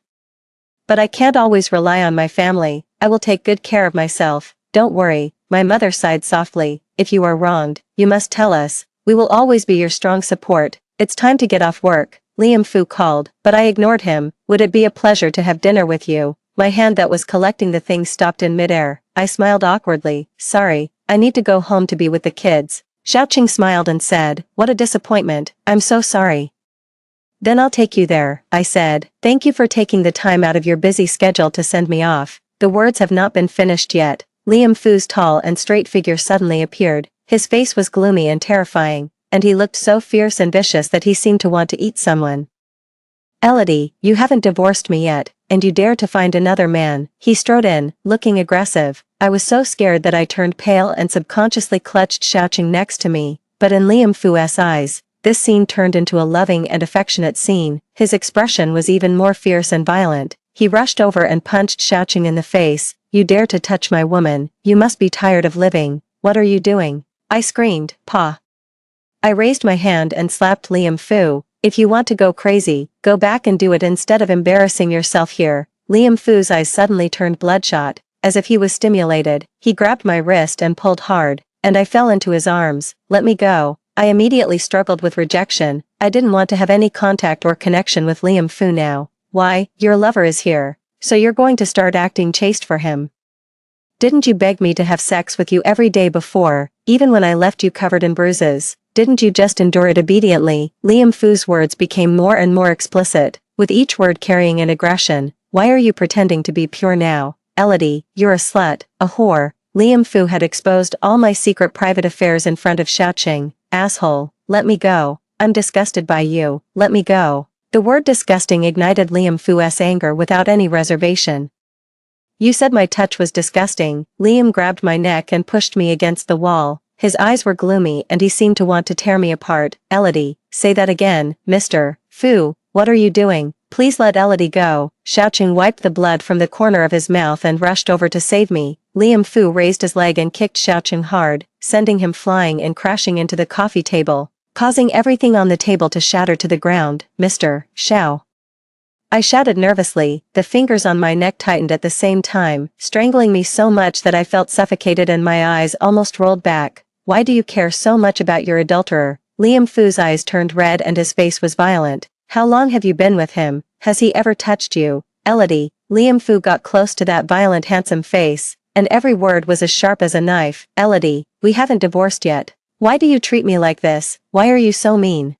But I can't always rely on my family. I will take good care of myself. Don't worry. My mother sighed softly. If you are wronged, you must tell us. We will always be your strong support. It's time to get off work. Liam Fu called, but I ignored him. Would it be a pleasure to have dinner with you? My hand that was collecting the things stopped in midair. I smiled awkwardly. Sorry, I need to go home to be with the kids. Xiaoqing smiled and said, what a disappointment. I'm so sorry. Then I'll take you there, I said. Thank you for taking the time out of your busy schedule to send me off. The words have not been finished yet. Liam Fu's tall and straight figure suddenly appeared. His face was gloomy and terrifying, and he looked so fierce and vicious that he seemed to want to eat someone. Elodie, you haven't divorced me yet, and you dare to find another man. He strode in, looking aggressive. I was so scared that I turned pale and subconsciously clutched Xiaoqing next to me, but in Liam Fu's eyes, this scene turned into a loving and affectionate scene. His expression was even more fierce and violent. He rushed over and punched Xiaoqing in the face. You dare to touch my woman, you must be tired of living. What are you doing? I screamed, Pa. I raised my hand and slapped Liam Fu. If you want to go crazy, go back and do it instead of embarrassing yourself here. Liam Fu's eyes suddenly turned bloodshot, as if he was stimulated. He grabbed my wrist and pulled hard, and I fell into his arms. Let me go. I immediately struggled with rejection. I didn't want to have any contact or connection with Liam Fu now. Why, your lover is here. So you're going to start acting chaste for him. Didn't you beg me to have sex with you every day before, even when I left you covered in bruises? Didn't you just endure it obediently? Liam Fu's words became more and more explicit, with each word carrying an aggression. Why are you pretending to be pure now? Elodie, you're a slut, a whore. Liam Fu had exposed all my secret private affairs in front of Xiaoqing. Asshole, let me go. I'm disgusted by you, let me go. The word disgusting ignited Liam Fu's anger without any reservation. You said my touch was disgusting. Liam grabbed my neck and pushed me against the wall. His eyes were gloomy and he seemed to want to tear me apart. Elodie, say that again, Mr. Fu, what are you doing? Please let Elodie go. Xiaoqing wiped the blood from the corner of his mouth and rushed over to save me. Liam Fu raised his leg and kicked Xiaoqing hard, sending him flying and crashing into the coffee table, causing everything on the table to shatter to the ground. Mr. Xiao. I shouted nervously. The fingers on my neck tightened at the same time, strangling me so much that I felt suffocated and my eyes almost rolled back. Why do you care so much about your adulterer? Liam Fu's eyes turned red and his face was violent. How long have you been with him? Has he ever touched you? Elodie. Liam Fu got close to that violent handsome face, and every word was as sharp as a knife. Elodie, we haven't divorced yet. Why do you treat me like this? Why are you so mean?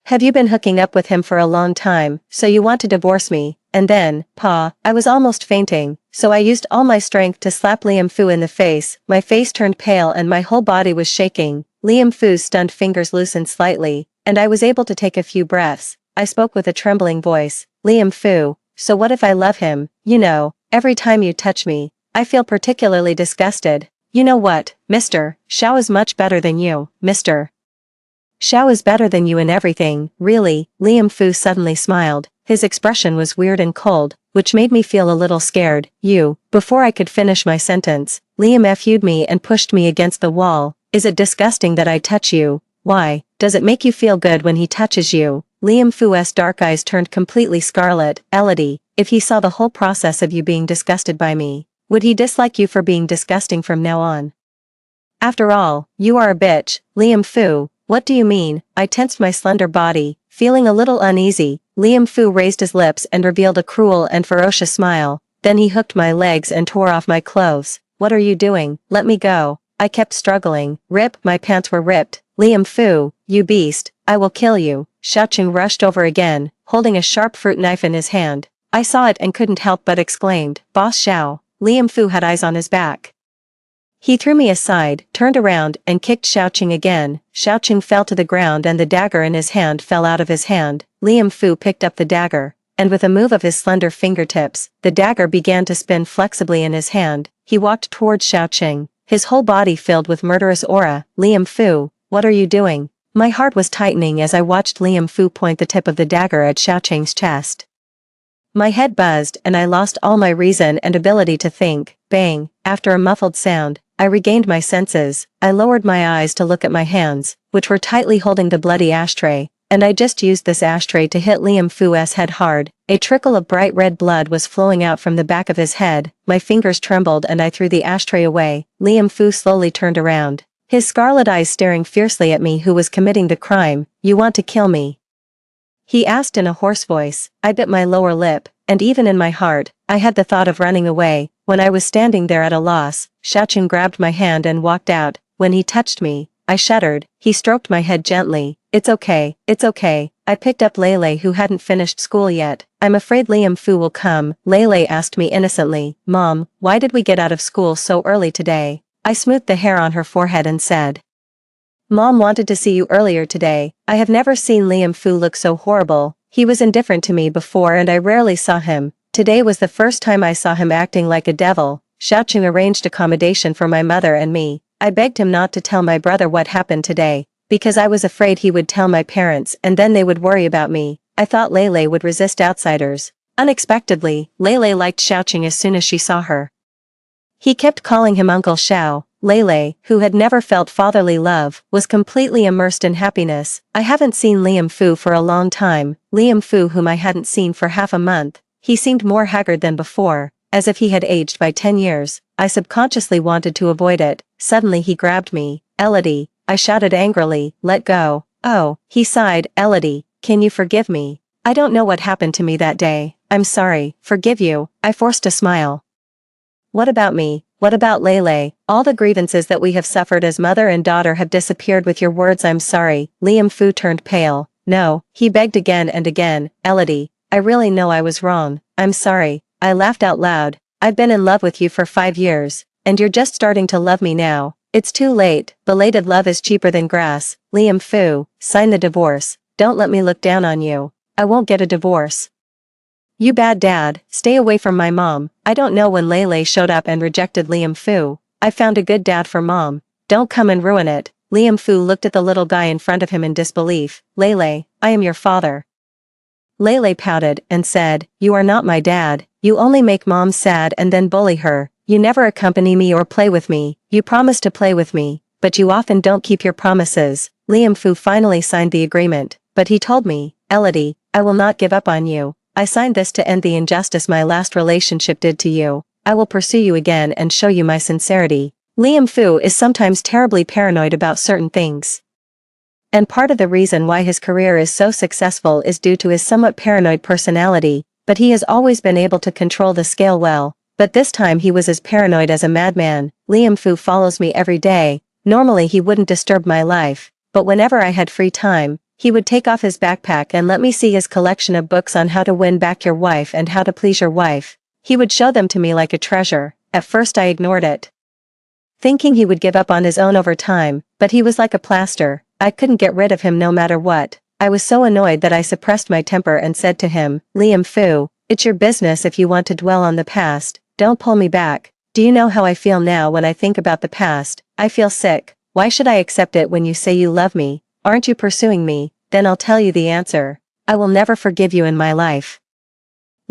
Have you been hooking up with him for a long time, so you want to divorce me? And then, Pa, I was almost fainting, so I used all my strength to slap Liam Fu in the face. My face turned pale and my whole body was shaking. Liam Fu's stunned fingers loosened slightly, and I was able to take a few breaths. I spoke with a trembling voice. Liam Fu, so what if I love him? You know, every time you touch me, I feel particularly disgusted. You know what, Mr. Xiao is much better than you, Mr. Xiao is better than you in everything, really. Liam Fu suddenly smiled. His expression was weird and cold, which made me feel a little scared. You. Before I could finish my sentence, Liam FU'd me and pushed me against the wall. Is it disgusting that I touch you? Why, does it make you feel good when he touches you? Liam Fu's dark eyes turned completely scarlet. Elodie, if he saw the whole process of you being disgusted by me, would he dislike you for being disgusting from now on? After all, you are a bitch, Liam Fu. What do you mean? I tensed my slender body, feeling a little uneasy. Liam Fu raised his lips and revealed a cruel and ferocious smile. Then he hooked my legs and tore off my clothes. What are you doing? Let me go. I kept struggling. Rip, my pants were ripped. Liam Fu, you beast, I will kill you. Xiaoqing rushed over again, holding a sharp fruit knife in his hand. I saw it and couldn't help but exclaimed, Boss Xiao. Liam Fu had eyes on his back. He threw me aside, turned around, and kicked Xiaoqing again. Xiaoqing fell to the ground and the dagger in his hand fell out of his hand. Liam Fu picked up the dagger, and with a move of his slender fingertips, the dagger began to spin flexibly in his hand. He walked towards Xiaoqing, his whole body filled with murderous aura. Liam Fu, what are you doing? My heart was tightening as I watched Liam Fu point the tip of the dagger at Xiaoqing's chest. My head buzzed and I lost all my reason and ability to think. Bang, after a muffled sound, I regained my senses. I lowered my eyes to look at my hands, which were tightly holding the bloody ashtray, and I just used this ashtray to hit Liam Fu's head hard. A trickle of bright red blood was flowing out from the back of his head. My fingers trembled and I threw the ashtray away. Liam Fu slowly turned around, his scarlet eyes staring fiercely at me who was committing the crime. You want to kill me? He asked in a hoarse voice. I bit my lower lip, and even in my heart, I had the thought of running away. When I was standing there at a loss, Xiaoqing grabbed my hand and walked out. When he touched me, I shuddered. He stroked my head gently. It's okay, it's okay. I picked up Lele who hadn't finished school yet. I'm afraid Liam Fu will come. Lele asked me innocently. Mom, why did we get out of school so early today? I smoothed the hair on her forehead and said, Mom wanted to see you earlier today. I have never seen Liam Fu look so horrible. He was indifferent to me before and I rarely saw him. Today was the first time I saw him acting like a devil. Xiaoqing arranged accommodation for my mother and me. I begged him not to tell my brother what happened today, because I was afraid he would tell my parents and then they would worry about me. I thought Lele would resist outsiders. Unexpectedly, Lele liked Xiaoqing as soon as she saw her. He kept calling him Uncle Xiao. Lele, who had never felt fatherly love, was completely immersed in happiness. I haven't seen Liam Fu for a long time. Liam Fu whom I hadn't seen for half a month. He seemed more haggard than before, as if he had aged by 10 years. I subconsciously wanted to avoid it. Suddenly he grabbed me. Elodie, I shouted angrily, let go. Oh, he sighed, Elodie, can you forgive me? I don't know what happened to me that day. I'm sorry, forgive you. I forced a smile. What about me? What about Lele? All the grievances that we have suffered as mother and daughter have disappeared with your words I'm sorry. Liam Fu turned pale. No, he begged again and again, Elodie, I really know I was wrong. I'm sorry. I laughed out loud. I've been in love with you for 5 years, and you're just starting to love me now. It's too late. Belated love is cheaper than grass. Liam Fu, sign the divorce. Don't let me look down on you. I won't get a divorce. You bad dad, stay away from my mom. I don't know when Lele showed up and rejected Liam Fu. I found a good dad for mom. Don't come and ruin it. Liam Fu looked at the little guy in front of him in disbelief. Lele, I am your father. Lele pouted and said, you are not my dad. You only make mom sad and then bully her. You never accompany me or play with me. You promise to play with me, but you often don't keep your promises. Liam Fu finally signed the agreement, but he told me, Elodie, I will not give up on you. I signed this to end the injustice my last relationship did to you. I will pursue you again and show you my sincerity. Liam Fu is sometimes terribly paranoid about certain things. And part of the reason why his career is so successful is due to his somewhat paranoid personality, but he has always been able to control the scale well. But this time he was as paranoid as a madman. Liam Fu follows me every day. Normally he wouldn't disturb my life, but whenever I had free time, he would take off his backpack and let me see his collection of books on how to win back your wife and how to please your wife. He would show them to me like a treasure. At first I ignored it, thinking he would give up on his own over time, but he was like a plaster. I couldn't get rid of him no matter what. I was so annoyed that I suppressed my temper and said to him, Liam Fu, it's your business if you want to dwell on the past, don't pull me back. Do you know how I feel now when I think about the past? I feel sick. Why should I accept it when you say you love me? Aren't you pursuing me? Then I'll tell you the answer. I will never forgive you in my life,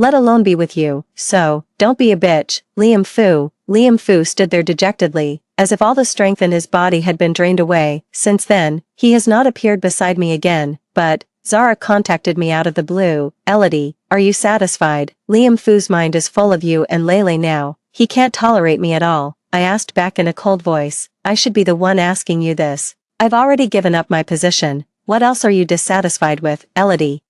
let alone be with you, so, don't be a bitch, Liam Fu. Liam Fu stood there dejectedly, as if all the strength in his body had been drained away. Since then, he has not appeared beside me again, but, Zara contacted me out of the blue. Elodie, are you satisfied? Liam Fu's mind is full of you and Lele now. He can't tolerate me at all. I asked back in a cold voice. I should be the one asking you this. I've already given up my position. What else are you dissatisfied with, Elodie?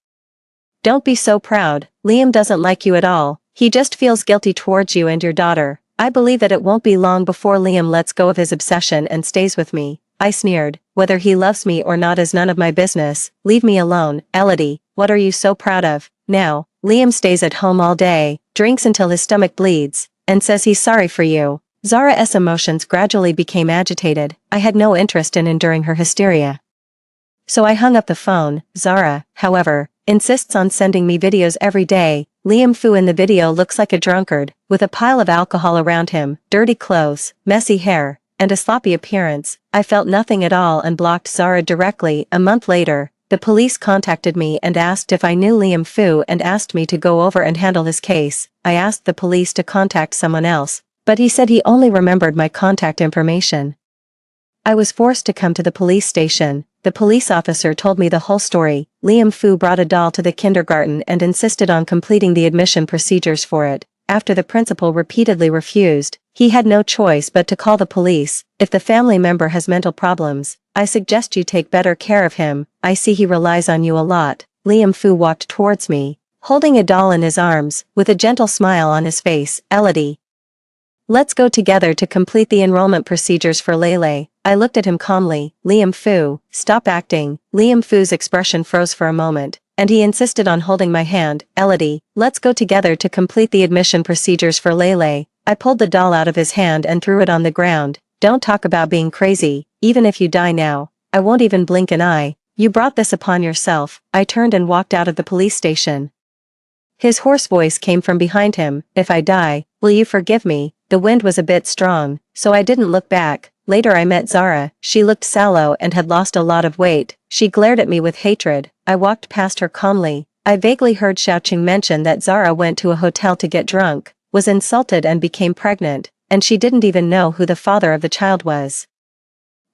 Don't be so proud. Liam doesn't like you at all. He just feels guilty towards you and your daughter. I believe that it won't be long before Liam lets go of his obsession and stays with me. I sneered. Whether he loves me or not is none of my business. Leave me alone, Elodie. What are you so proud of? Now, Liam stays at home all day, drinks until his stomach bleeds, and says he's sorry for you. Zara's emotions gradually became agitated. I had no interest in enduring her hysteria, so I hung up the phone. Zara, however, insists on sending me videos every day. Liam Fu in the video looks like a drunkard, with a pile of alcohol around him, dirty clothes, messy hair, and a sloppy appearance. I felt nothing at all and blocked Zara directly. A month later, the police contacted me and asked if I knew Liam Fu and asked me to go over and handle his case. I asked the police to contact someone else, but he said he only remembered my contact information. I was forced to come to the police station. The police officer told me the whole story. Liam Fu brought a doll to the kindergarten and insisted on completing the admission procedures for it. After the principal repeatedly refused, he had no choice but to call the police. If the family member has mental problems, I suggest you take better care of him. I see he relies on you a lot. Liam Fu walked towards me, holding a doll in his arms, with a gentle smile on his face. Elodie, let's go together to complete the enrollment procedures for Lele. I looked at him calmly. Liam Fu, stop acting. Liam Fu's expression froze for a moment, and he insisted on holding my hand. Elodie, let's go together to complete the admission procedures for Lele. I pulled the doll out of his hand and threw it on the ground. Don't talk about being crazy. Even if you die now, I won't even blink an eye. You brought this upon yourself. I turned and walked out of the police station. His hoarse voice came from behind him. If I die, will you forgive me? The wind was a bit strong, so I didn't look back. Later I met Zara. She looked sallow and had lost a lot of weight. She glared at me with hatred. I walked past her calmly. I vaguely heard Xiaoqing mention that Zara went to a hotel to get drunk, was insulted and became pregnant, and she didn't even know who the father of the child was.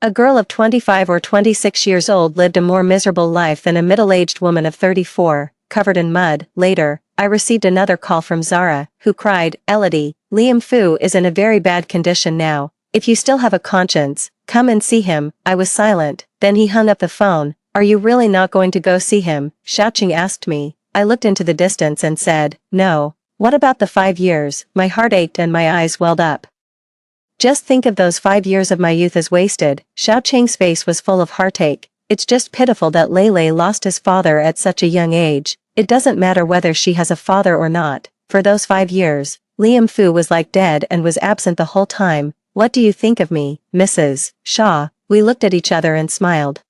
A girl of 25 or 26 years old lived a more miserable life than a middle-aged woman of 34, covered in mud. Later, I received another call from Zara, who cried, Elodie, Liam Fu is in a very bad condition now. If you still have a conscience, come and see him. I was silent, then he hung up the phone. Are you really not going to go see him? Xiaoqing asked me. I looked into the distance and said, no. What about the 5 years? My heart ached and my eyes welled up. Just think of those 5 years of my youth as wasted. Xiaoqing's face was full of heartache. It's just pitiful that Lei lost his father at such a young age. It doesn't matter whether she has a father or not. For those 5 years, Liam Fu was like dead and was absent the whole time. What do you think of me, Mrs. Shaw? We looked at each other and smiled.